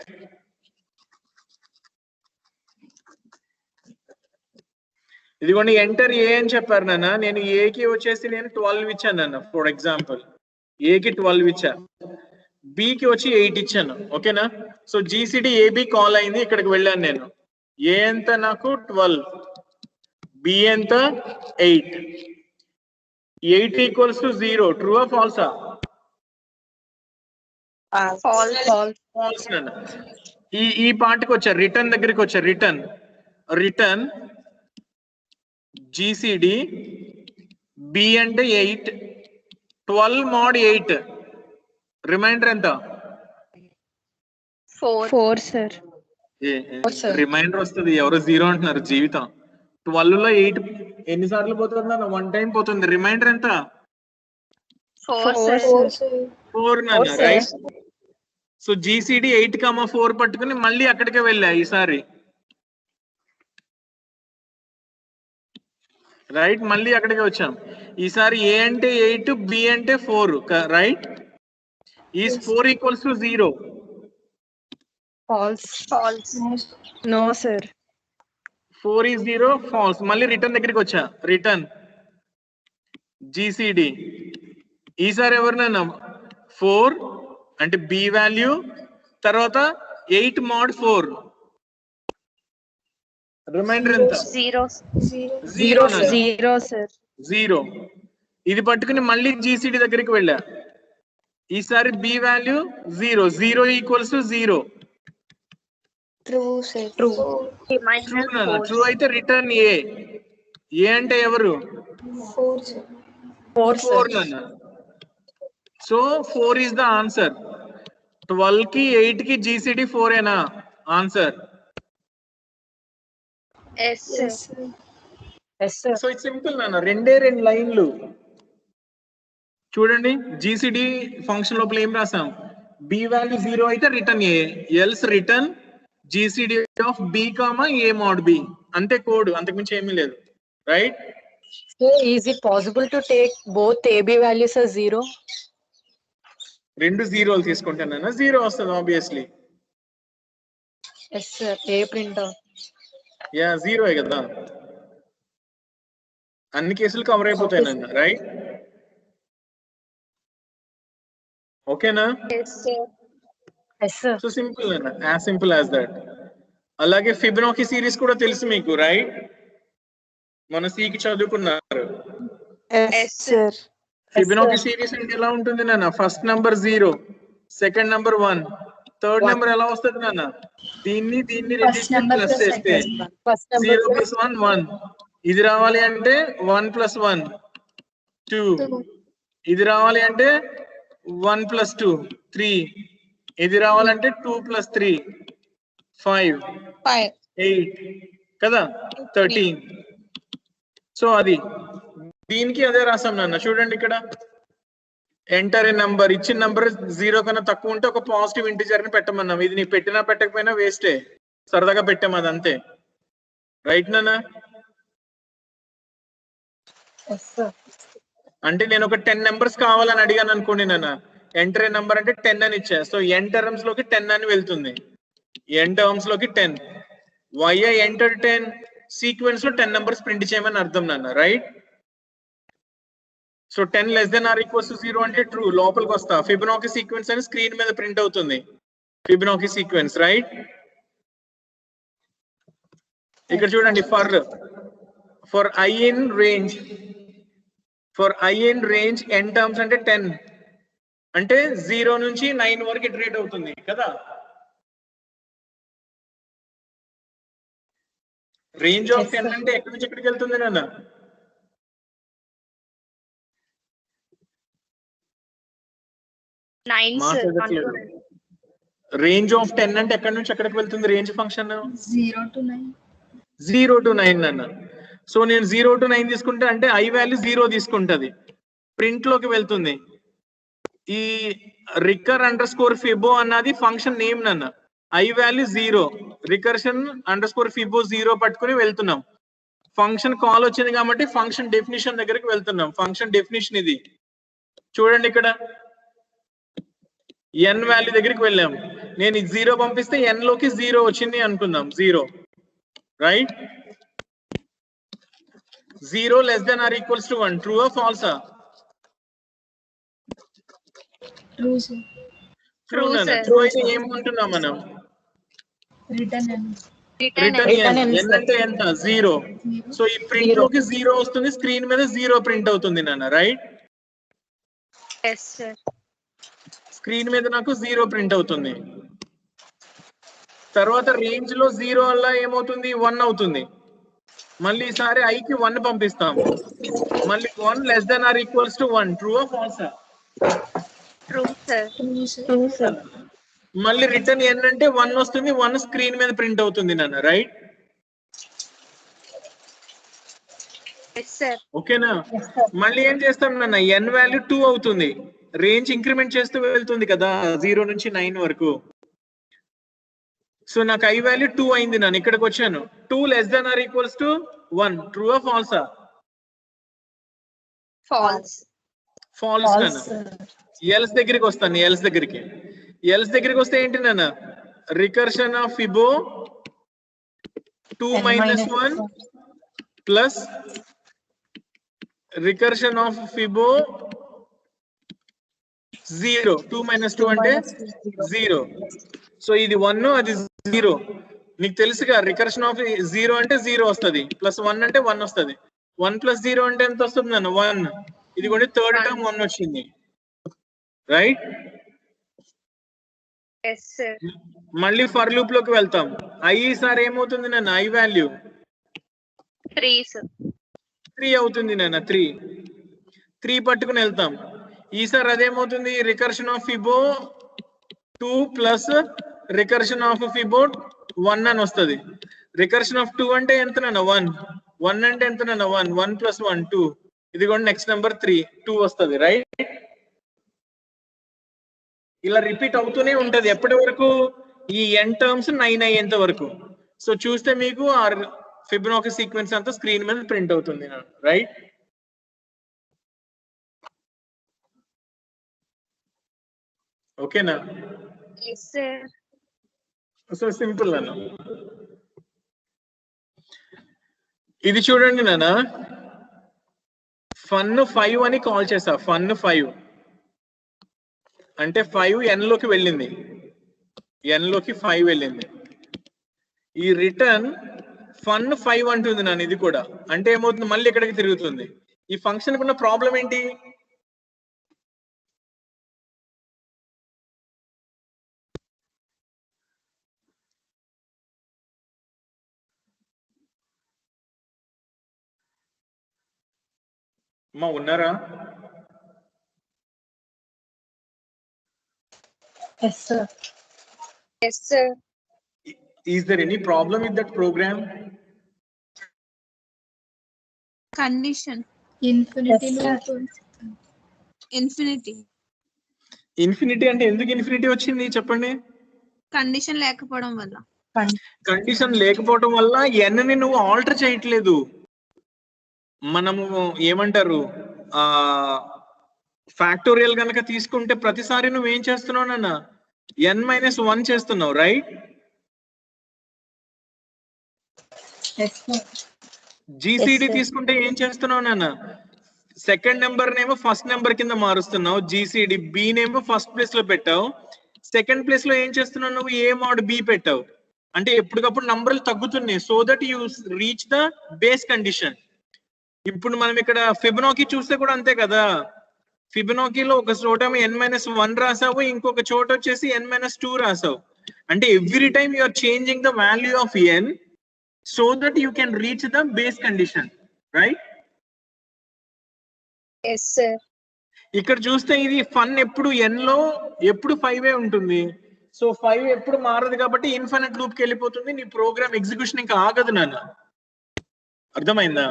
ఇదిగోండి ఎంటర్ A అని చెప్పారు నాన్న. నేను A కి వచ్చేసి నేను 12 ఇచ్చాను నాన్న. ఫర్ ఎగ్జాంపుల్ A కి 12 ఇచ్చా, B కి వచ్చి 8 ఇచ్చాను. ఓకేనా? సో GCD AB కాల్ అయింది. ఇక్కడికి వెళ్ళాను నేను. A ఎంత నాకు? 12. B ఎంత? 8. 8 = 0. ట్రూ ఆ ఫాల్సా? ఫాల్స్ నాన్న. ఈ పార్ట్కి వచ్చా, రిటర్న్ దగ్గరికి వచ్చా. రిటర్న్ GCD B అంటే 8, 12 mod 8, రిమైండర్ ఎంత? 4, sir. రిమైండర్ వస్తుంది. ఎవరో 0 అంటున్నారు. జీవితం 12 లో 8 ఎన్నిసార్లు పోతుంది అన్న? 1 టైం పోతుంది. రిమైండర్ ఎంత? 4, sir. 4 నాన్న, రైట్? సో GCD 8,4 పట్టుకుని మళ్ళీ అక్కడికే వెళ్ళా ఈసారి, రైట్? మళ్ళీ అక్కడికి వచ్చాం. ఈసారి A అంటే 8, B అంటే 4, right? Is 4 = 0? False. No, sir. 4 is 0, false. మళ్ళీ రిటర్న్ దగ్గరికి వచ్చా. Return GCD. ఈసారి ఎవరినైనా 4 అంటే B వాల్యూ, తర్వాత 8 mod 4, రిమైండర్ ఎంత? 0. 0, sir. 0. ఇది పట్టుకుని మళ్ళీ GCD దగ్గరికి వెళ్ళా. ఈసారి B వాల్యూ 0. 0 = 0. True. ట్రూ అయితే రిటర్న్ A. అంటే ఎవరు? 4 నాన్న. So 4 is the answer. 12 కి 8 కి GCD 4 ఏనా answer? Yes, sir. So it's simple నాన్న. 2 లైన్లు చూడండి. GCD ఫంక్షన్ లోపల ఏం రాసాం? B వాల్యూ 0 అయితే return A, else return GCD of B, A mod B. అంతే కోడ్, అంతకుమించి ఏమీ లేదు, right? So is it possible to take both AB values as 0? రెండు జీరోలు తీసుకుంటానన్నా జీరో వస్తుంది obviously. Yes sir. A printer. Yeah zero కదా, అన్ని కేసులు కవర్ అయిపోతాయన్న, రైట్? ఓకేనా? Yes, sir. Yes sir. So simple అన్న, యాజ్ సింపుల్ యాజ్ దట్. అలాగే Fibonacci series కూడా తెలుసు మీకు, రైట్? మన సికి చదువుకున్నారు. Yes, sir. ఫిబొనాకీ సిరీస్ అంటే ఎలా ఉంటుంది నాన్న? First number 0, second number 1, third number ఎలా వస్తుంది నాన్న? దీన్ని రెడ్యూస్ ప్లస్ చేస్తే First number 0 + 1 1. ఇది రావాలి అంటే 1 + 1 2. ఇది రావాలి అంటే 1 + 2 3. ఇది రావాలంటే 2 + 3 5 5. 8 కదా, 13. సో అది దీనికి అదే రాసాం నాన్న. చూడండి ఇక్కడ, ఎంటర్ ఏ నంబర్, ఇచ్చిన నంబర్ 0 కన్నా తక్కువ ఉంటే ఒక పాజిటివ్ ఇంటిజర్ ని పెట్టమన్నాం. ఇది నీకు పెట్టినా పెట్టకపోయినా వేస్టే, సరదాగా పెట్టాం అది అంతే, రైట్ నాన్న? Yes sir. అంటే నేను ఒక 10 నెంబర్స్ కావాలని అడిగాను అనుకోండి నాన్న, ఎంటర్ ఏ నంబర్ అంటే 10 అని ఇచ్చా. సో n టర్మ్స్ లోకి 10 అని వెళ్తుంది, n టర్మ్స్ లోకి 10. Why I enter 10? సీక్వెన్స్ లో 10 నెంబర్స్ ప్రింట్ చేయమని అర్థం నాన్న, రైట్? సో 10 <= 0 అంటే ట్రూ, లోపలికి వస్తా. ఫిబొనాకీ సీక్వెన్స్ అని స్క్రీన్ మీద ప్రింట్ అవుతుంది, ఫిబొనాకీ సీక్వెన్స్, రైట్? ఇక్కడ చూడండి, for I in range, n terms అంటే 10, అంటే 0 నుంచి 9 వరకు ఇటరేట్ అవుతుంది కదా. రేంజ్ ఆఫ్ 10 అంటే ఎక్కడి నుంచి ఎక్కడికి వెళ్తుంది నాన్న? Nine, sir. రేంజ్ ఆఫ్ 10 అంటే ఎక్కడి నుంచి ఎక్కడికి వెళ్తుంది రేంజ్ ఫంక్షన్? 0 to 9. 0 to 9 అన్న. సో నేను 0 to 9 తీసుకుంటే అంటే ఐ వాల్యూ 0 తీసుకుంటది, ప్రింట్ లోకి వెళ్తుంది. ఈ recur_fibo అన్నది ఫంక్షన్ నేమ్ నన్న. ఐ వాల్యూ 0, recursion_fibo 0 పట్టుకుని వెళ్తున్నాం. ఫంక్షన్ కాల్ వచ్చింది కాబట్టి ఫంక్షన్ డెఫినిషన్ దగ్గరికి వెళ్తున్నాం. ఫంక్షన్ డెఫినిషన్ ఇది చూడండి, ఇక్కడ n వాల్యూ దగ్గరికి వెళ్ళాం. నేను 0 పంపిస్తే n లోకి 0 వచ్చింది అనుకుందాం, 0, రైట్? 0 <= 1, ట్రూ ఆ ఫాల్సా? True, sir. True sir. True అయితే ఏమంటున్నాం మనం? Return n. Return n అంటే ఎంత? 0. సో ఈ ప్రింట్ లోకి 0 వస్తుంది, స్క్రీన్ మీద 0 ప్రింట్ అవుతుంది నాన్న, రైట్? Yes, sir. స్క్రీన్ మీద నాకు 0 ప్రింట్ అవుతుంది. తర్వాత రేంజ్ లో 0 వల్ల ఏమవుతుంది? 1 అవుతుంది. మళ్ళీ ఈసారి i కి 1 పంపిస్తాం. మళ్ళీ 1 <= 1, ట్రూ ఆ ఫాల్సా? True, sir. True, sir. మళ్ళీ రిటర్న్ n అంటే 1 వస్తుంది, 1 స్క్రీన్ మీద ప్రింట్ అవుతుంది నాన్న, రైట్? Yes, sir. ఓకేనా? మళ్ళీ ఏం చేస్తాం నాన్న? n వాల్యూ 2 అవుతుంది, రేంజ్ ఇంక్రిమెంట్ చేస్తూ వెళ్తుంది కదా 0 నుంచి 9 వరకు. సో నాకు ఐ వాల్యూ 2 అయింది నాన్న, ఇక్కడికి వచ్చాను. 2 <= 1, ట్రూ ఆ ఫాల్సా? False. ఫాల్స్ నాన్న. ఎల్స్ దగ్గరికి వస్తాను, ఎల్స్ దగ్గరికి వస్తే ఏంటి నాన్న? Recursion of fibo 2 - 1 plus recursion of fibo 0. 2 - 2 అంటే 0. సో ఇది 1, అది 0. నీకు తెలుసుగా, రికర్షన్ ఆఫ్ 0 అంటే 0 వస్తుంది, ప్లస్ 1 అంటే 1 వస్తుంది. 1 + 0 అంటే ఎంత వస్తుంది నాన్న? 1. ఇది కూడా థర్డ్ టర్మ్ 1 వచ్చింది, రైట్? Yes, sir. మళ్ళీ ఫర్ లూప్ లోకి వెళ్తాం. ఐ సార్ ఏమవుతుంది నాన్న? I value 3, sir. 3 అవుతుంది నాన్న, 3 పట్టుకుని వెళ్తాం. ఈసారి అదేమవుతుంది? Recursion of fibo 2 plus recursion of fibo 1 అని వస్తుంది. రికర్షన్ ఆఫ్ 2 అంటే ఎంత నాన్న? 1 అంటే ఎంత నాన్న? 1 + 1 2. ఇది కూడా నెక్స్ట్ నెంబర్ 2 వస్తుంది, రైట్? ఇలా రిపీట్ అవుతూనే ఉంటది ఎప్పటి వరకు? ఈ n టర్మ్స్ 9 అయ్యేంత వరకు. సో చూస్తే మీకు ఫిబొనాకీ సీక్వెన్స్ అంతా స్క్రీన్ మీద ప్రింట్ అవుతుంది, రైట్? ఓకేనా? Yes, sir. సో సింపుల్ అన్న. ఇది చూడండి నాన్న, ఫన్ 5 అని కాల్ చేసా. ఫన్ 5 అంటే 5 n లోకి వెళ్ళింది, n లోకి 5 వెళ్ళింది. ఈ రిటర్న్ ఫన్ 5 అంటుంది నాన్న. ఇది కూడా అంటే ఏమవుతుంది, మళ్ళీ ఇక్కడికి తిరుగుతుంది. ఈ ఫంక్షన్ ఉన్న ప్రాబ్లం ఏంటి? అమ్మా ఉన్నారా? Yes, sir. Yes, sir. Is there any problem with that program? Condition. Infinity Yes, loop. Infinity. Infinity అంటే ఎందుకు ఇన్ఫినిటీ వచ్చింది చెప్పండి? కండిషన్ లేకపోవడం వల్ల. కండిషన్ లేకపోవడం వల్ల n ని నువ్వు ఆల్టర్ చేయట్లేదు. మనము ఏమంటారు, ఫ్యాక్టోరియల్ గనక తీసుకుంటే ప్రతిసారి నువ్వు ఏం చేస్తున్నావు నాన్న, n-1 చేస్తున్నావు, right? Yes, sir. GCD Yes, sir. తీసుకుంటే ఏం చేస్తున్నావు నాన్న, సెకండ్ నెంబర్ నేమో ఫస్ట్ నెంబర్ కింద మారుస్తున్నావు. GCD B నేమో ఫస్ట్ ప్లేస్ లో పెట్టావు, సెకండ్ ప్లేస్ లో ఏం చేస్తున్నావు నువ్వు, A mod B పెట్టావు. అంటే ఎప్పటికప్పుడు నంబర్లు తగ్గుతున్నాయి, so that you reach the base condition. ఇప్పుడు మనం ఇక్కడ ఫిబొనాకీ చూస్తే కూడా అంతే కదా. ఫిబొనాకీలో ఒక చోట n-1 రాసావు, ఇంకొక చోట వచ్చేసి n-2 రాసావు. అంటే every time you are changing the value of n so that you can reach the base condition, right? Yes, sir. ఇక్కడ చూస్తే ఇది ఫన్ ఎప్పుడు n లో ఎప్పుడు 5 ఉంటుంది. సో 5 ఎప్పుడు మారదు కాబట్టి ఇన్ఫినిట్ లూప్ కి వెళ్ళిపోతుంది. నీ ప్రోగ్రామ్ ఎగ్జిక్యూషన్ ఇంకా ఆగదు నాన్న. అర్థమైందా?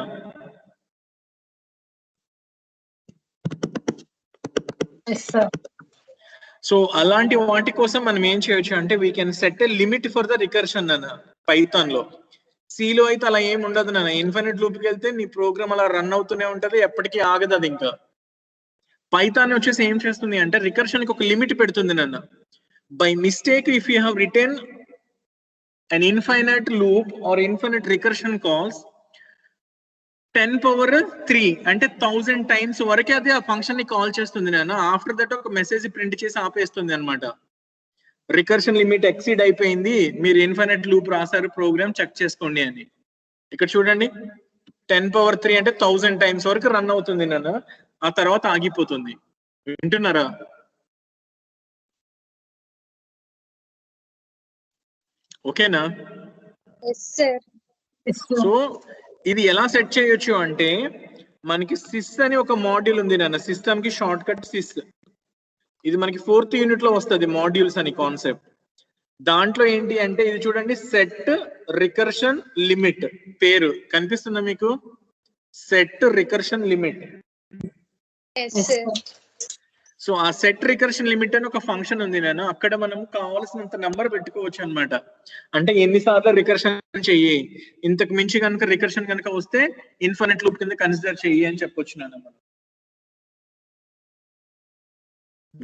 Yes, sir. సో అలాంటి వాటి కోసం మనం ఏం చేయొచ్చు అంటే we can set a limit for the recursion అన్న. పైథాన్ లో, C లో అయితే అలా ఏం ఉండదు నాన్న. ఇన్ఫినిట్ లూప్ కి వెళ్తే నీ ప్రోగ్రామ్ అలా రన్ అవుతూనే ఉంటది, ఎప్పటికీ ఆగదు అది. ఇంకా పైథాన్ వచ్చేసి ఏం చేస్తుంది అంటే రికర్షన్ కి ఒక లిమిట్ పెడుతుంది నాన్న. By mistake if you have return an infinite loop or infinite recursion calls 10⁻³ అంటే 1000 టైమ్స్ వరకే అది ఆ ఫంక్షన్ ని కాల్ చేస్తుంది నాన్న. ఆఫ్టర్ దట్ ఒక మెసేజ్ ప్రింట్ చేసి ఆపేస్తుంది అనమాట. రికర్షన్ లిమిట్ ఎక్సీడ్ అయిపోయింది, మీరు ఇన్ఫినిట్ లూప్ రాసారు, ప్రోగ్రామ్ చెక్ చేసుకోండి అని. ఇక్కడ చూడండి, 10⁻³ అంటే 1000 టైమ్స్ వరకు రన్ అవుతుంది నాన్న, ఆ తర్వాత ఆగిపోతుంది. వింటున్నారా? ఓకేనా? Yes, sir. Yes, sir. So ఇది ఎలా సెట్ చేయొచ్చు అంటే మనకి సిస్ అని ఒక మాడ్యూల్ ఉంది నాన్న. సిస్టమ్ కి షార్ట్ కట్ సిస్. ఇది మనకి 4th యూనిట్ లో వస్తుంది, మాడ్యూల్స్ అని కాన్సెప్ట్. దాంట్లో ఏంటి అంటే ఇది చూడండి, సెట్ రికర్షన్ లిమిట్. పేరు కనిపిస్తుందా మీకు? Set recursion limit. Yes, Yes, sir. sir. So ఆ సెట్ రికర్షన్ లిమిట్ అని ఒక ఫంక్షన్ ఉంది నేను. అక్కడ మనం కావాల్సినంత నెంబర్ పెట్టుకోవచ్చు అనమాట. అంటే ఎన్నిసార్లు రికర్షన్ చెయ్యి, ఇంతకు మించి కనుక రికర్షన్ కనుక వస్తే ఇన్ఫినిట్ లూప్ కింద కన్సిడర్ చెయ్యి అని చెప్పొచ్చు నాన్న మనం,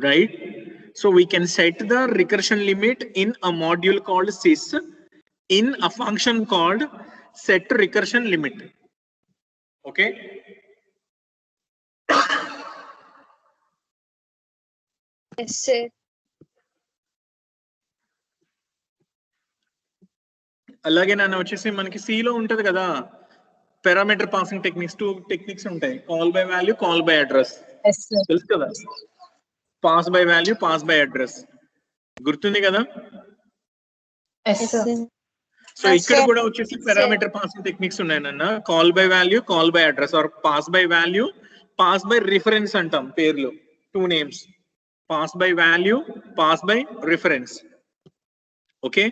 right? So we can set the recursion limit in a module called sys in a function called set recursion limit. Okay? Yes, sir. అలాగే నాన్న వచ్చేసి మనకి C లో ఉంటది కదా, పారామీటర్ పాసింగ్ టెక్నిక్స్. 2 టెక్నిక్స్ ఉంటాయి, call by value, call by address. Yes, sir. తెలుసు కదా? Pass by value, pass by address. గుర్తుంది కదా? Yes, sir. సో ఇక్కడ కూడా వచ్చేసి పారామీటర్ పాసింగ్ టెక్నిక్స్ ఉన్నాయి నాన్న. Call by value, call by address, or pass by value, pass by reference అంటాం పేర్లు. 2 names, pass by value, pass by reference. Okay?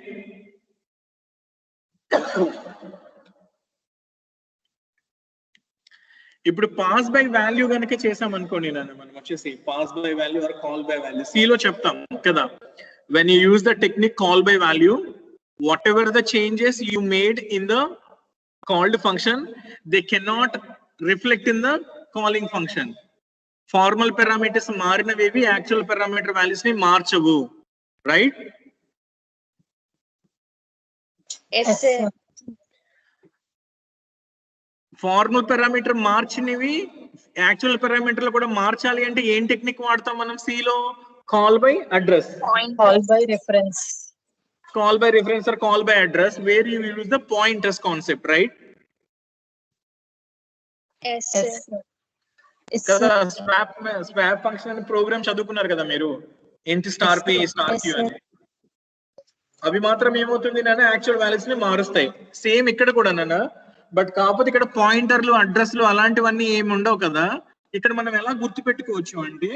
ఇప్పుడు పాస్ బై వాల్యూ కనుక చేసాం అనుకోండి నాన్న, మనం వచ్చేసి pass by value or call by value C లో చెప్తాం కదా. When you use the technique call by value, whatever the changes you made in the called function, they cannot reflect in the calling function. Formal parameters మారినవేవి actual parameter values ని మార్చవు, right? Yes, sir. Formal parameter మార్చినవి actual parameter లో కూడా మార్చాలి అంటే ఏం technique వాడతాం మనం C లో? Call by address, Call by reference. call by reference or call by address, where you use the pointers concept, right? Yes, sir. Yes, sir. Yes, కదా sir. స్వాప్ ఫంక్షన్ అనే ప్రోగ్రామ్ చదువుకున్నారు కదా మీరు, int star p star q అని. అవి మాత్రం ఏమవుతుంది నాన్న, యాక్చువల్ వాల్యూస్ ని మారుస్తాయి. సేమ్ ఇక్కడ కూడా నాన్న, బట్ కాకపోతే ఇక్కడ పాయింటర్లు అడ్రస్లు అలాంటివన్నీ ఏమి ఉండవు కదా. ఇక్కడ మనం ఎలా గుర్తు పెట్టుకోవచ్చు అంటే,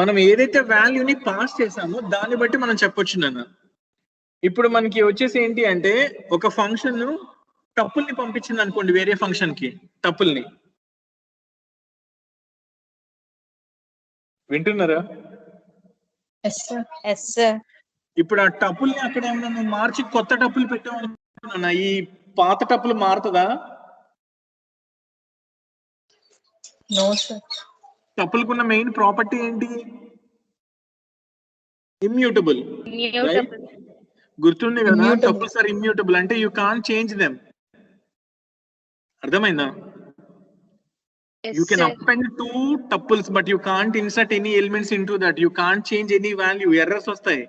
మనం ఏదైతే వాల్యూని పాస్ చేసామో దాన్ని బట్టి మనం చెప్పొచ్చు నాన్న. ఇప్పుడు మనకి వచ్చేసి ఏంటి అంటే, ఒక ఫంక్షన్ టపుల్ని పంపించింది అనుకోండి వేరే ఫంక్షన్ కి, టపుల్ని. వింటున్నారా? Yes, sir. Yes, sir. ఇప్పుడు ఆ టపుల్ని అక్కడ ఏమన్నా నువ్వు మార్చి కొత్త టపుల్ పెట్టామనుకున్నా, ఈ పాత టపుల్ మారుతుందా? No, sir. టపుల్కున్న మెయిన్ ప్రాపర్టీ ఏంటి? ఇమ్యూటబుల్. Immutable. గుర్తుంది కదా, Immutable. టపుల్స్ ఆర్ ఇమ్యూటబుల్ అంటే యూ కాంట్ చేంజ్ దెమ్. అర్థమైందా? Yes, You can sir. append two tuples, but you can't insert any elements into that. You can't change any value. Errors వస్తాయి.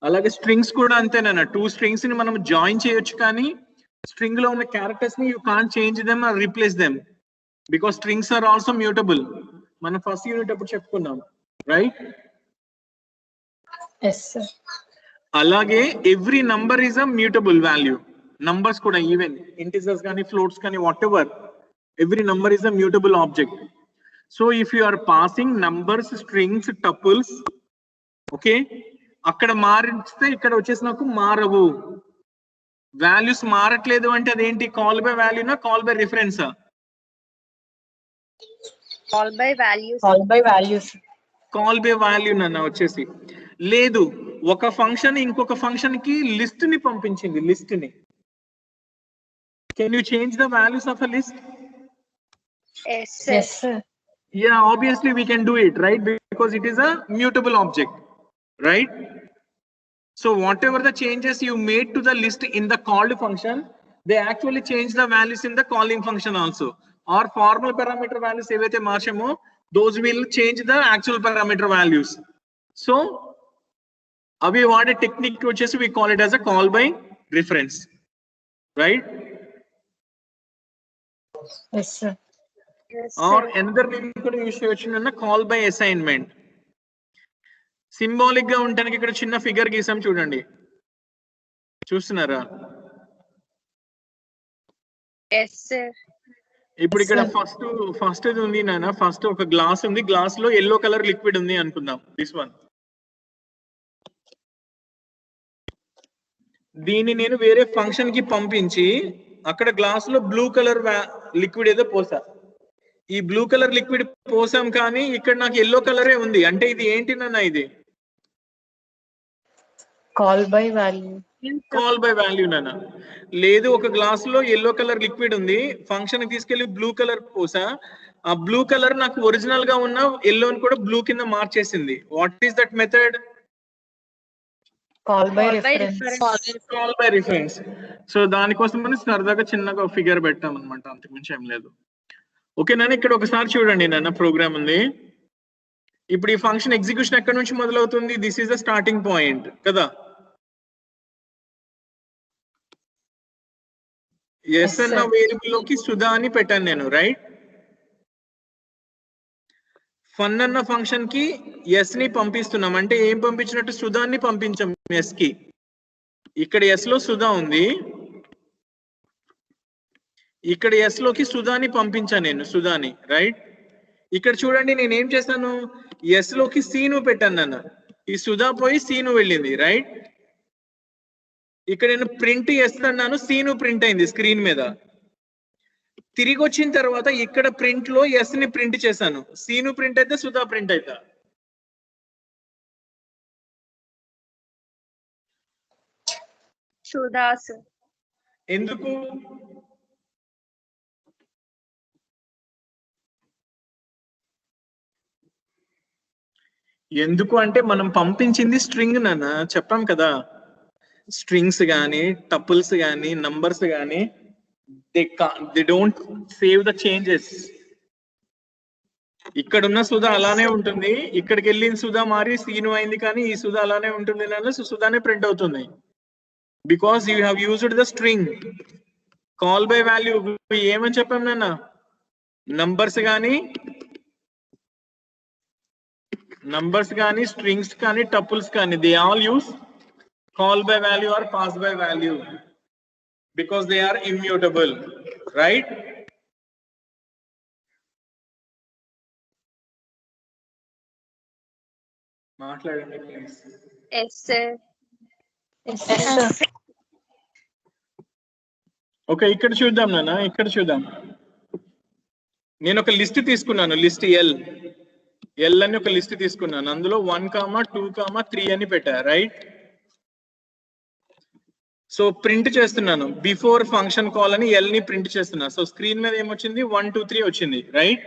అలాగే strings కూడా అంతేనా, two strings ని మనం join చేయొచ్చు, కానీ స్ట్రింగ్ లో ఉన్న క్యారెక్టర్స్ ని you can't change them or replace them, because strings are also mutable. మనం ఫస్ట్ యూనిట్ అప్పుడు చెప్పుకున్నాం, రైట్? Yes, sir. అలాగే every number is a mutable value. Numbers కూడా, ఈవెన్ ఇంటిజర్స్ కానీ ఫ్లోట్స్ కానీ, whatever, every number is a mutable object. So if you are passing numbers, strings, tuples, okay, అక్కడ మారిస్తే ఇక్కడ వచ్చేసి నాకు మారవు. వాల్యూస్ మారట్లేదు అంటే అదేంటి, కాల్ బై వాల్యూనా కాల్ బై రిఫరెన్సా? Call by values. Call by values. Call by value నన్న వచ్చేసి. లేదు, ఒక ఫంక్షన్ ఇంకొక ఫంక్షన్ కి లిస్ట్ ని పంపించింది, లిస్ట్ ని. Can you change the values of a list? Yes, sir. Yes, sir. Yeah, obviously we can do it, right? Because it is a mutable object, right? So whatever the changes you made to the list in the called function, they actually change the values in the calling function also. Or formal parameter values evaithe marchamo, those will change the actual parameter values. So avi vade technique vachesi we call it as a call by reference, right? Yes, sir. Yes, Or sir. another name కూడా use చేయొచ్చు, call by assignment. Symbolic గా ఉండడానికి ఇక్కడ చిన్న figure గీసాం చూడండి, చూస్తున్నారా? Yes, sir. ఇప్పుడు ఇక్కడ Yes, sir. ఫస్ట్ ఇది ఉంది నాన్న, ఫస్ట్ ఒక గ్లాస్ ఉంది, గ్లాస్ లో ఎల్లో కలర్ లిక్విడ్ ఉంది అనుకుందాం, దిస్ వన్. దీన్ని నేను వేరే ఫంక్షన్ కి పంపించి అక్కడ గ్లాస్ లో బ్లూ కలర్ లిక్విడ్ ఏదో పోసా. ఈ బ్లూ కలర్ లిక్విడ్ పోసాం, కానీ ఇక్కడ నాకు ఎల్లో కలరే ఉంది, అంటే ఇది ఏంటి నాన్న? ఇది Call by value. Call by value నాన్న. లేదు, ఒక గ్లాస్ లో ఎల్లో కలర్ లిక్విడ్ ఉంది, ఫంక్షన్ కి తీసుకెళ్లి బ్లూ కలర్ పోసా, ఆ బ్లూ కలర్ నాకు ఒరిజినల్ గా ఉన్న ఎల్లోని కూడా బ్లూ కింద మార్చేసింది. What is that method? Call by Call by reference. reference. Call by reference. So దానికోసం మనం సరదాగా చిన్నగా ఫిగర్ పెట్టాం అనమాట, అంతకుమించి ఏం లేదు. ఓకే నాన్న, ఇక్కడ ఒకసారి చూడండి నాన్న, ప్రోగ్రామ్ ఉంది. ఇప్పుడు ఈ ఫంక్షన్ ఎగ్జిక్యూషన్ ఎక్కడి నుంచి మొదలవుతుంది? This is the starting point కదా. ఎస్ అన్న వేరియబుల్ లోకి సుధా అని పెట్టాను నేను, రైట్? ఫన్ అన్న ఫంక్షన్ కి ఎస్ ని పంపిస్తున్నాం, అంటే ఏం పంపించినట్టు? సుధాన్ని పంపించాం ఎస్ కి. ఇక్కడ ఎస్ లో సుధా ఉంది, ఇక్కడ ఎస్ లోకి సుధాని పంపించాను నేను, సుధాని, రైట్? ఇక్కడ చూడండి నేను ఏం చేశాను, ఎస్ లోకి సీను పెట్టాను నాన్న, ఈ సుధా పోయి సీను వెళ్ళింది, రైట్? ఇక్కడ నేను ప్రింట్ ఎస్ అన్నాను, సీను ప్రింట్ అయింది స్క్రీన్ మీద. తిరిగి వచ్చిన తర్వాత ఇక్కడ ప్రింట్ లో ఎస్ ని ప్రింట్ చేశాను, సీను ప్రింట్ అయితే సుధా ప్రింట్ అవుతా? Sudha, sir. ఎందుకు? ఎందుకు అంటే మనం పంపించింది స్ట్రింగ్ నాన్న, చెప్పాం కదా. స్ట్రింగ్స్ కానీ టపుల్స్ కానీ నంబర్స్ కానీ they don't save the changes. ఇక్కడున్న సుధా అలానే ఉంటుంది, ఇక్కడికి వెళ్ళిన సుధా మారి సీను అయింది, కానీ ఈ సుధా అలానే ఉంటుంది నాన్న. సుధానే ప్రింట్ అవుతుంది because you have used the string. Call by value ఏమని చెప్పాం నాన్న? నంబర్స్ కానీ స్ట్రింగ్స్ కానీ టపుల్స్ కానీ they all use call by value or pass by value because they are immutable, right? మాట్లాడండి ప్లీజ్. Yes, sir. ఓకే, ఇక్కడ చూద్దాం నాన్న, ఇక్కడ చూద్దాం. నేను ఒక లిస్ట్ తీసుకున్నాను, లిస్ట్ ఎల్ అని ఒక లిస్ట్ తీసుకున్నాను. అందులో 1, 2, 3 అని పెట్టా, రైట్? సో ప్రింట్ చేస్తున్నాను, బిఫోర్ ఫంక్షన్ కాల్ అని ఎల్ ని ప్రింట్ చేస్తున్నా. సో స్క్రీన్ మీద ఏమొచ్చింది? 1, 2, 3 వచ్చింది, రైట్?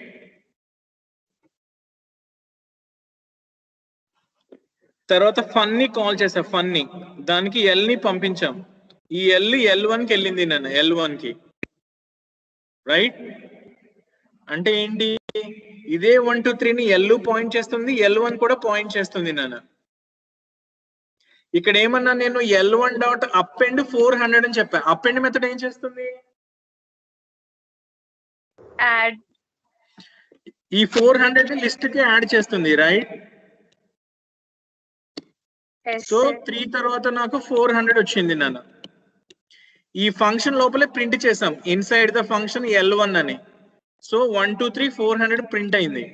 తర్వాత ఫన్ ని కాల్ చేసా, ఫన్ ని, దానికి ఎల్ ని పంపించాం. ఈ L1 కి వెళ్ళింది నన్ను, L1 కి, రైట్? అంటే ఏంటి? ఇదే 1, 2, 3 ని ఎల్ పాయింట్ చేస్తుంది, L1 కూడా పాయింట్ చేస్తుంది నన్ను. ఇక్కడ ఏమన్నా నేను L1 డాట్ అపెండ్ 400 అని చెప్పా. అపెండ్ మెథడ్ ఏం చేస్తుంది? Add. ఈ 400 లిస్ట్ కి యాడ్ చేస్తుంది, రైట్? Yes, so sir. 3 తర్వాత నాకు 400 వచ్చింది నాన్న. ఈ ఫంక్షన్ లోపలే ప్రింట్ చేసాం, ఇన్సైడ్ ద ఫంక్షన్ L1 అని. సో 1, 2, 3 400 ప్రింట్ అయింది.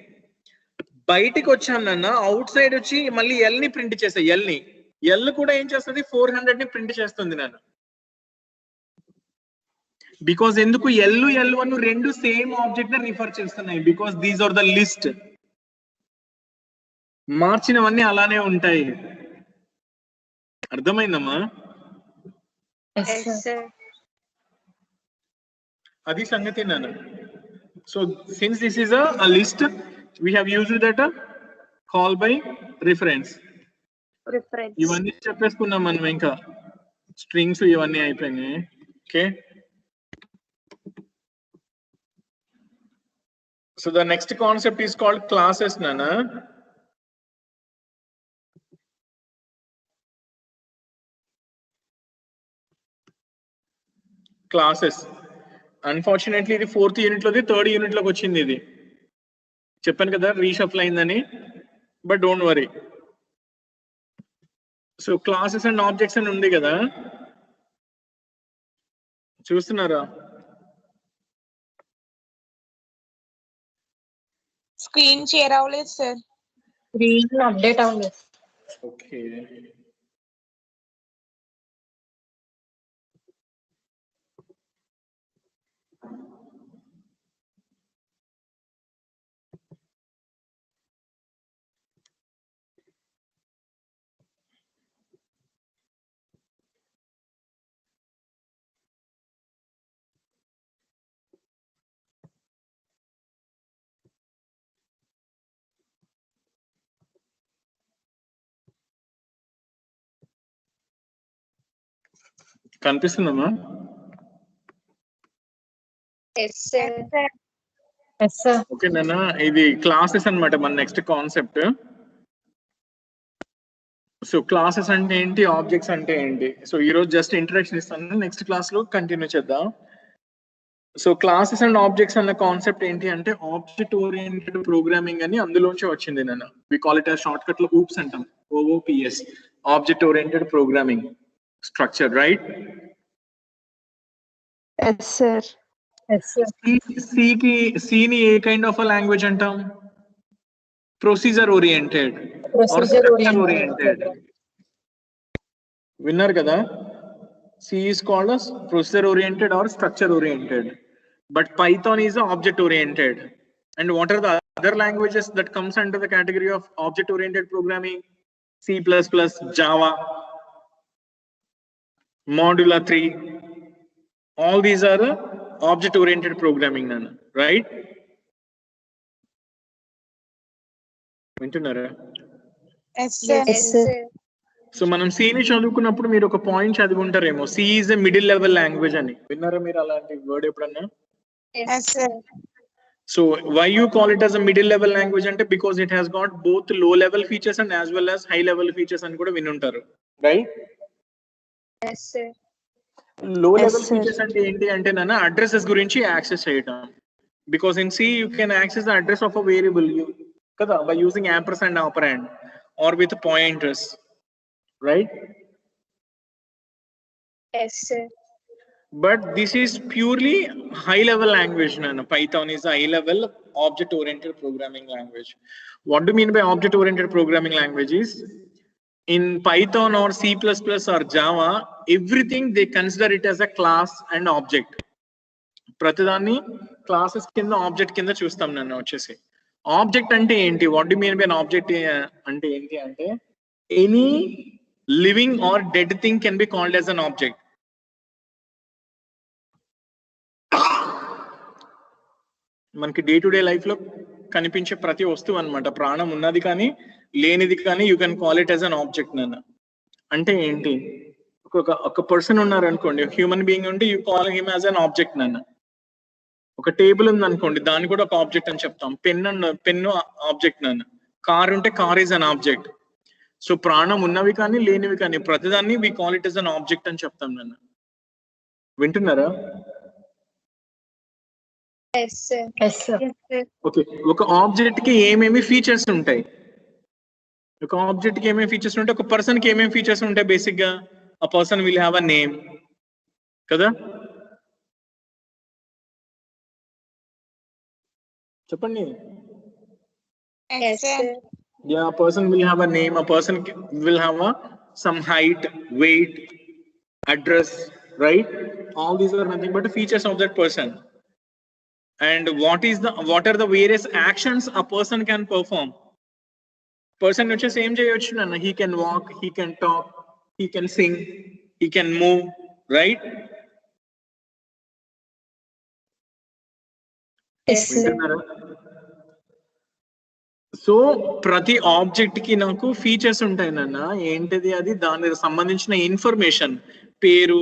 బయటికి వచ్చాను నాన్న, అవుట్ సైడ్ వచ్చి మళ్ళీ ఎల్ ని ప్రింట్ చేసా. ఎల్ కూడా ఏం చేస్తుంది? 400 ని ప్రింట్ చేస్తుంది నాన్న. బికాస్ ఎందుకు? L1 రెండు సేమ్ ఆబ్జెక్ట్ ని రిఫర్ చేస్తున్నాయి, because these are the list. మార్చినవన్నీ అలానే ఉంటాయి. అర్థమైందమ్మా? Yes, sir. అది సంగతి నాన్న. So since this is a list, we have used that call by reference. Reference. ఇవన్నీ చెప్పేసుకున్నాం మనం, ఇంకా స్ట్రింగ్స్ ఇవన్నీ అయిపోయినాయి. Okay, so the next concept is called classes నాన్న. క్లాసెస్ అన్ఫార్చునేట్లీ ఇది 4th యూనిట్ లోది 3rd యూనిట్ లోకి వచ్చింది. ఇది చెప్పాను కదా రీషఫల్ అయిందని, but don't worry. So classes and objects అని ఉంది కదా, చూస్తున్నారా? స్క్రీన్ షేర్ అవ్వలేదు సార్. స్క్రీన్ అప్డేట్ అవ్వలేదు. ఓకే, కనిపిస్తుందమ్మా? Yes, sir. Yes, sir. Okay నాన్న, ఇది క్లాసెస్ అన్నమాట మన నెక్స్ట్ కాన్సెప్ట్. సో క్లాసెస్ అంటే ఏంటి, ఆబ్జెక్ట్స్ అంటే ఏంటి? సో ఈ రోజు జస్ట్ ఇంట్రడక్షన్ ఇస్తాను, నెక్స్ట్ క్లాస్ లో కంటిన్యూ చేద్దాం. సో క్లాసెస్ అండ్ ఆబ్జెక్ట్స్ అన్న కాన్సెప్ట్ ఏంటి అంటే ఆబ్జెక్ట్ ఓరియంటెడ్ ప్రోగ్రామింగ్ అని అందులోంచి వచ్చింది నాన్న. We call it shortcut లో OOPS అంటాం, OOPS, object oriented programming structure, right? Yes, sir. Yes, sir. C ని ఏ కైండ్ ఆఫ్ లాంగ్వేజ్ అంటాం? Procedure oriented or Procedure structure oriented. Oriented. విన్నారు కదా? C is called as procedure oriented or structure oriented, but Python is object oriented. And what are the other languages that comes under the category of object oriented programming? C++, Java, Modula 3, All these are object oriented programming nana, right? వింటున్నారా? Yes, sir. Yes, sir. So మనం C ని చదువుకున్నప్పుడు మీరు ఒక point చదివి ఉంటారేమో, C is a middle level language అని. విన్నారా మీరు అలాంటి వర్డ్ ఎప్పుడన్నా? Yes, sir. So why you call it as a middle level language ante because it has got both low level features and as well as high level features అని కూడా వినుంటారు, right? Yes, sir. Low Yes, level sir. features అంటే ఏంటి అంటే నాన్న addresses గురించి access చేయటం. Because in C you can access the address of a variable kada by using ampersand operand or with pointers, right? Yes, sir. But this is purely high level language nana. Python is a high level object oriented programming language. What do you mean by object oriented programming languages? In Python or C++ or Java, everything they consider it as a class and object. ప్రతిదాన్ని classes కింద object కింద చూస్తాం నన్ను వచ్చేసి. Object అంటే ఏంటి? What do mean by an object అంటే ఏంటి అంటే any living or dead thing can be called as an object. మనకి డే టు డే లైఫ్ లో కనిపించే ప్రతి వస్తువు అన్నమాట, ప్రాణం ఉన్నది కానీ లేనిది కానీ you can call it as an object నన్ను. అంటే ఏంటి? ఒక పర్సన్ ఉన్నారు అనుకోండి, హ్యూమన్ బీయింగ్ ఉంటే you call him as an object నన్ను. ఒక టేబుల్ ఉంది అనుకోండి, దాన్ని కూడా ఒక ఆబ్జెక్ట్ అని చెప్తాం. పెన్ను ఆబ్జెక్ట్ నన్ను. కార్ ఉంటే car is an object. So ప్రాణం ఉన్నవి కానీ లేనివి కానీ ప్రతిదాన్ని we call it as an object అని చెప్తాం నన్ను. వింటున్నారా? Yes, sir. Yes, sir. Yes, sir. Okay, ఒక ఆబ్జెక్ట్ కి ఏమేమి ఫీచర్స్ ఉంటాయి? ఒక ఆబ్జెక్ట్ కి ఏమేమి ఫీచర్స్ ఉంటాయి? ఒక పర్సన్ కి ఏమేమి ఫీచర్స్ ఉంటాయి? బేసిక్ గా a person will have a name కదా, చెప్పండి. Yes, sir. Yeah, a person will have a name, a person will have some height, weight, address, right? All these are nothing but the features of that person. And what are the various actions a person can perform? Person which is same చేయొచ్చు నన్న. He can walk, he can talk, he can sing, he can move, right? Yes, sir. So ప్రతి object కి నాకు features ఉంటాయి నాన్న. ఏంటిది అది? దానికి సంబంధించిన ఇన్ఫర్మేషన్, పేరు,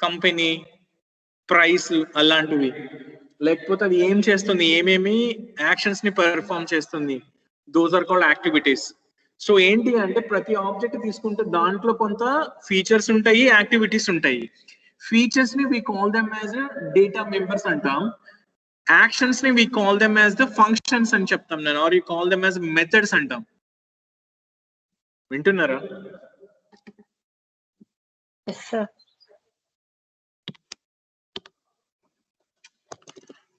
కంపెనీ, ప్రైస్ అలాంటివి. లేకపోతే అది ఏం చేస్తుంది, ఏమేమి యాక్షన్స్ ని పెర్ఫార్మ్ చేస్తుంది, those are called activities. So ఏంటి అంటే ప్రతి ఆబ్జెక్ట్ తీసుకుంటే దాంట్లో కొంత ఫీచర్స్ ఉంటాయి, యాక్టివిటీస్ ఉంటాయి. ఫీచర్స్ ని we call them as data members అంటాం. యాక్షన్స్ ని we call them as the functions అని చెప్తాం నేను, or you call them as methods అంటాం. వింటున్నారా? Yes, sir.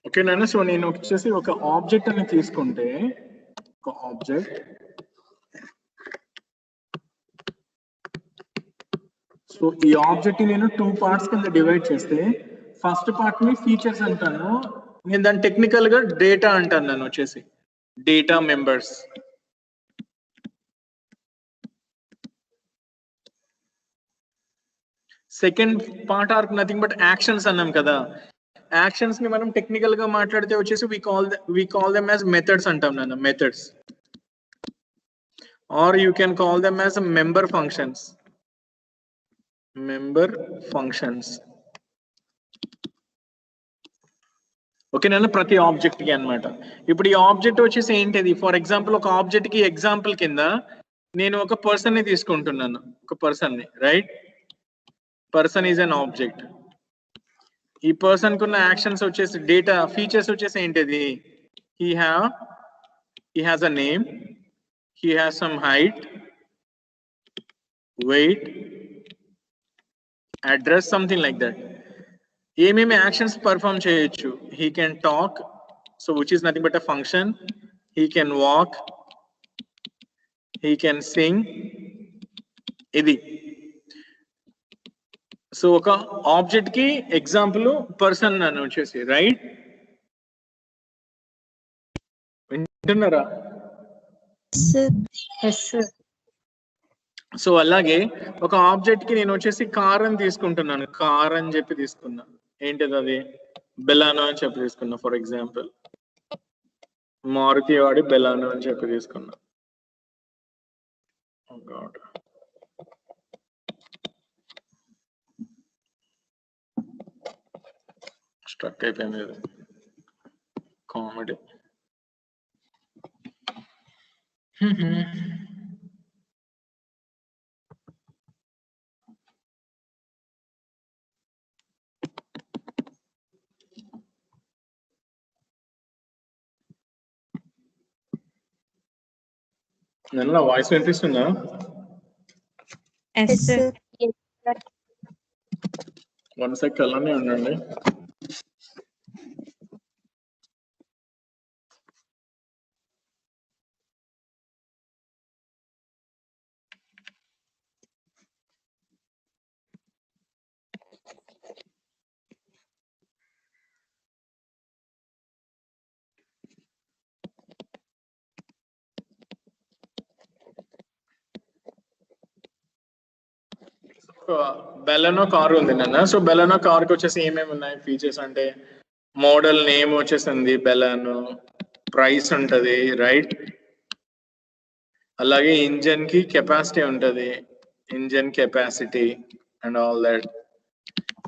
ఓకే నాన్న. సో నేను వచ్చేసి ఒక ఆబ్జెక్ట్ అని తీసుకుంటే, ఒక ఆబ్జెక్ట్, సో ఈ ఆబ్జెక్ట్ నేను 2 పార్ట్స్ కింద డివైడ్ చేస్తే ఫస్ట్ పార్ట్ ని ఫీచర్స్ అంటాను, నేను దాన్ని టెక్నికల్ గా డేటా అంటాను నన్ను వచ్చేసి, data members. Second part or nothing but actions అన్నాం కదా. యాక్షన్స్ ని మనం టెక్నికల్ గా మాట్లాడితే వచ్చేసి we call them as methods అంటాం నన్ను, methods. Or you can call them as member functions, member functions. Okay నన్ను, ప్రతి ఆబ్జెక్ట్ కి అన్నమాట. ఇప్పుడు ఈ ఆబ్జెక్ట్ వచ్చేసి ఏంటిది? ఫర్ ఎగ్జాంపుల్ ఒక ఆబ్జెక్ట్ కి ఎగ్జాంపుల్ కింద నేను ఒక పర్సన్ ని తీసుకుంటున్నాను, ఒక పర్సన్ ని, right? Person is an object. ఈ పర్సన్ కున్న యాక్షన్స్ వచ్చేసి, డేటా ఫీచర్స్ వచ్చేసి ఏంటిది? He has a name, he has some height, weight, address, something like that. ఏమేమి యాక్షన్స్ పర్ఫామ్ చేయొచ్చు? He can talk, so which is nothing but a function. He can walk, he can sing, ఇది. So ఒక object కి example person అని వచ్చేసి, right? వింటున్నారా? Yes, sir. So అలాగే ఒక ఆబ్జెక్ట్ కి నేను వచ్చేసి కార్ అని తీసుకుంటున్నాను, కార్ అని చెప్పి తీసుకున్నా. ఏంటిది అది? బెలానో అని చెప్పి తీసుకున్నా ఫర్ ఎగ్జాంపుల్. మారుతి వాడి బెలానో అని చెప్పి తీసుకున్నా. స్ట్రక్ అయిపోయింది ఇది. కామెడీ. నన్ను నా వాయిస్ వినిపిస్తుందా? Yes, sir. 1 సెకండ్ అలానే ఉండండి. బెలెనో కార్ ఉంది నాన్న. సో బెలెనో కార్ కి వచ్చేసి ఏమేమి ఉన్నాయి ఫీచర్స్ అంటే, మోడల్ నేమ్ వచ్చేసింది బెలెనో, ప్రైస్ ఉంటది రైట్, అలాగే ఇంజన్ కి కెపాసిటీ ఉంటది, engine capacity and all that.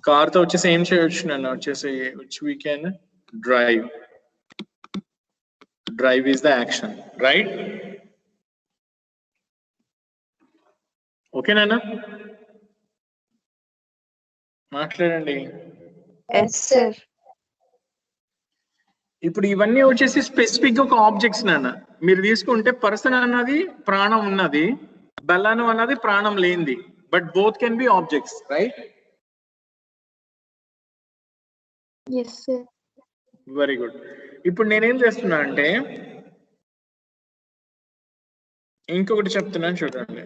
Car తో వచ్చేసి ఏం చేయొచ్చు నాన్న వచ్చేసి which we can drive. Drive is the action right. Okay నాన్న, మాట్లాడండి. Yes, sir. ఇప్పుడు ఇవన్నీ వచ్చేసి స్పెసిఫిక్ గా ఒక ఆబ్జెక్ట్స్ నాన్న. మీరు తీసుకుంటే పర్సన్ అన్నది ప్రాణం ఉన్నది, బెలానో అన్నది ప్రాణం లేనిది, but both can be objects right. Yes, sir. Very good. ఇప్పుడు నేనేం చేస్తున్నా అంటే ఇంకొకటి చెప్తున్నాను చూడండి.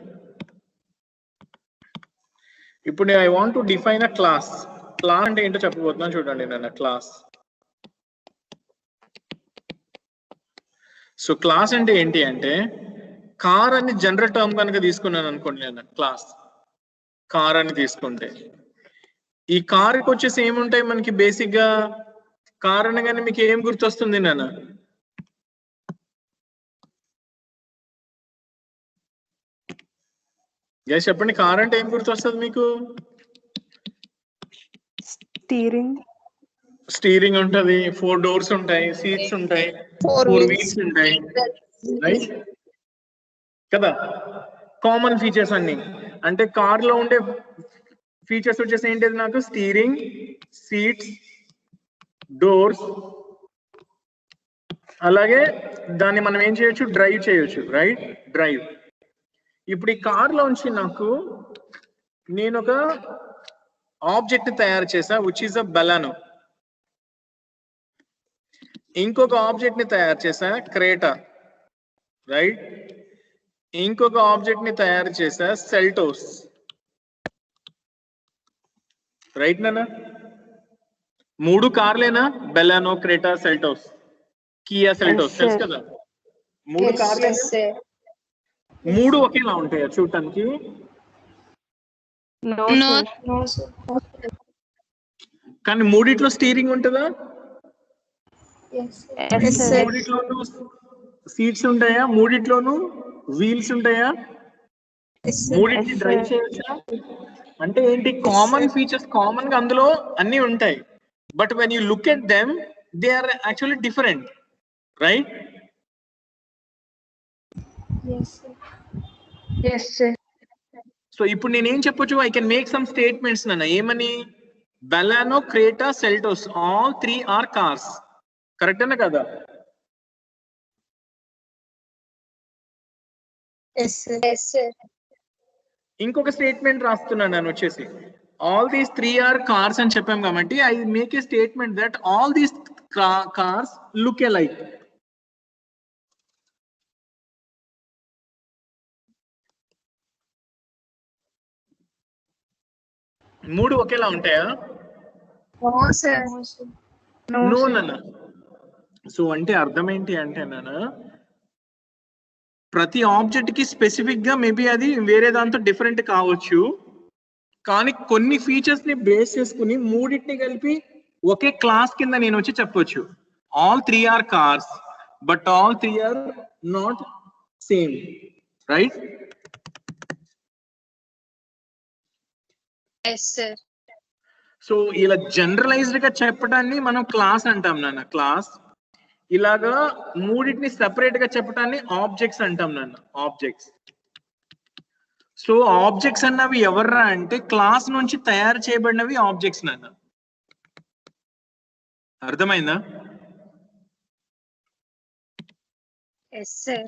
ఇప్పుడు I want to define a class. Class అంటే ఏంటో చెప్పబోతున్నాను చూడండి నాన్న. క్లాస్. సో క్లాస్ అంటే ఏంటి అంటే, కార్ అని జనరల్ టర్మ్ కనుక తీసుకున్నాను అనుకోండి నేను, క్లాస్ కార్ అని తీసుకుంటే, ఈ కార్ కి వచ్చేసి ఏముంటాయి మనకి బేసిక్ గా? కార్ అనగానే మీకు ఏం గుర్తొస్తుంది నాన్న? చెప్పండి, కార్ అంటే ఏం గుర్తొస్తుంది మీకు? స్టీరింగ్ ఉంటది, 4 డోర్స్ ఉంటాయి, సీట్స్ ఉంటాయి, 4 వీల్స్ ఉంటాయి రైట్ కదా. కామన్ ఫీచర్స్ అన్ని. అంటే కార్ లో ఉండే ఫీచర్స్ వచ్చేసి ఏంటిది నాకు? స్టీరింగ్, సీట్స్, డోర్స్, అలాగే దాన్ని మనం ఏం చేయొచ్చు? డ్రైవ్ చేయొచ్చు రైట్. డ్రైవ్. ఇప్పుడు ఈ కార్ లోంచి నాకు నేను ఒక ఆబ్జెక్ట్ తయారు చేసా విచ్ ఈస్ అ బెలానో. ఇంకొక ఆబ్జెక్ట్ ని తయారు చేసా క్రేటా రైట్. ఇంకొక ఆబ్జెక్ట్ ని తయారు చేసా సెల్టోస్ రైట్ నాన్న. 3 కార్లేనా? Baleno, Creta, Seltos, Kia Seltos తెలుసు కదా. 3 కార్లే. 3 ఒకేలా ఉంటాయా చూడటానికి? No, sir. కానీ మూడిట్లో స్టీరింగ్ ఉంటుందా? Yes, sir. మూడిట్లోనూ సీట్స్ ఉంటాయా? మూడిట్లోనూ వీల్స్ ఉంటాయా? మూడింటిని డ్రైవ్ చేయొచ్చా? అంటే ఏంటి? కామన్ ఫీచర్స్ కామన్ గా అందులో అన్ని ఉంటాయి, but when you look at them they are actually different right. Yes, sir. So ఇప్పుడు నేనేం చెప్పొచ్చు? I can make some statements నాన్న. ఏమని? Baleno, Creta, Seltos all 3 are cars. Correct అన్న కదా? Yes, sir. Yes, sir. ఇంకొక స్టేట్మెంట్ రాస్తున్నాను నేను వచ్చేసి, ఆల్ దీస్ 3 ఆర్ కార్స్ అని చెప్పాం కాబట్టి I make a statement that all these cars look A like. మూడు ఒకేలా ఉంటాయా? No, sir. నో నాన్న. సో అంటే అర్థం ఏంటి అంటే నాన్న, ప్రతి ఆబ్జెక్ట్ కి స్పెసిఫిక్ గా మేబీ అది వేరే దాంతో డిఫరెంట్ కావచ్చు, కానీ కొన్ని ఫీచర్స్ ని బేస్ చేసుకుని మూడింటిని కలిపి ఒకే క్లాస్ కింద నేను వచ్చి చెప్పొచ్చు all 3 are cars but all 3 are not same, right? Yes, sir. So ఇలా జనరలైజ్డ్ గా చెప్పడాన్ని మనం క్లాస్ అంటాం నాన్న, క్లాస్. ఇలాగా మూడింటిని సెపరేట్ గా చెప్పడాన్ని ఆబ్జెక్ట్స్ అంటాం నాన్న, ఆబ్జెక్ట్స్. సో ఆబ్జెక్ట్స్ అన్నవి ఎవర్రా అంటే క్లాస్ నుంచి తయారు చేయబడినవి ఆబ్జెక్ట్స్ నాన్న. అర్థమైందా? Yes, sir.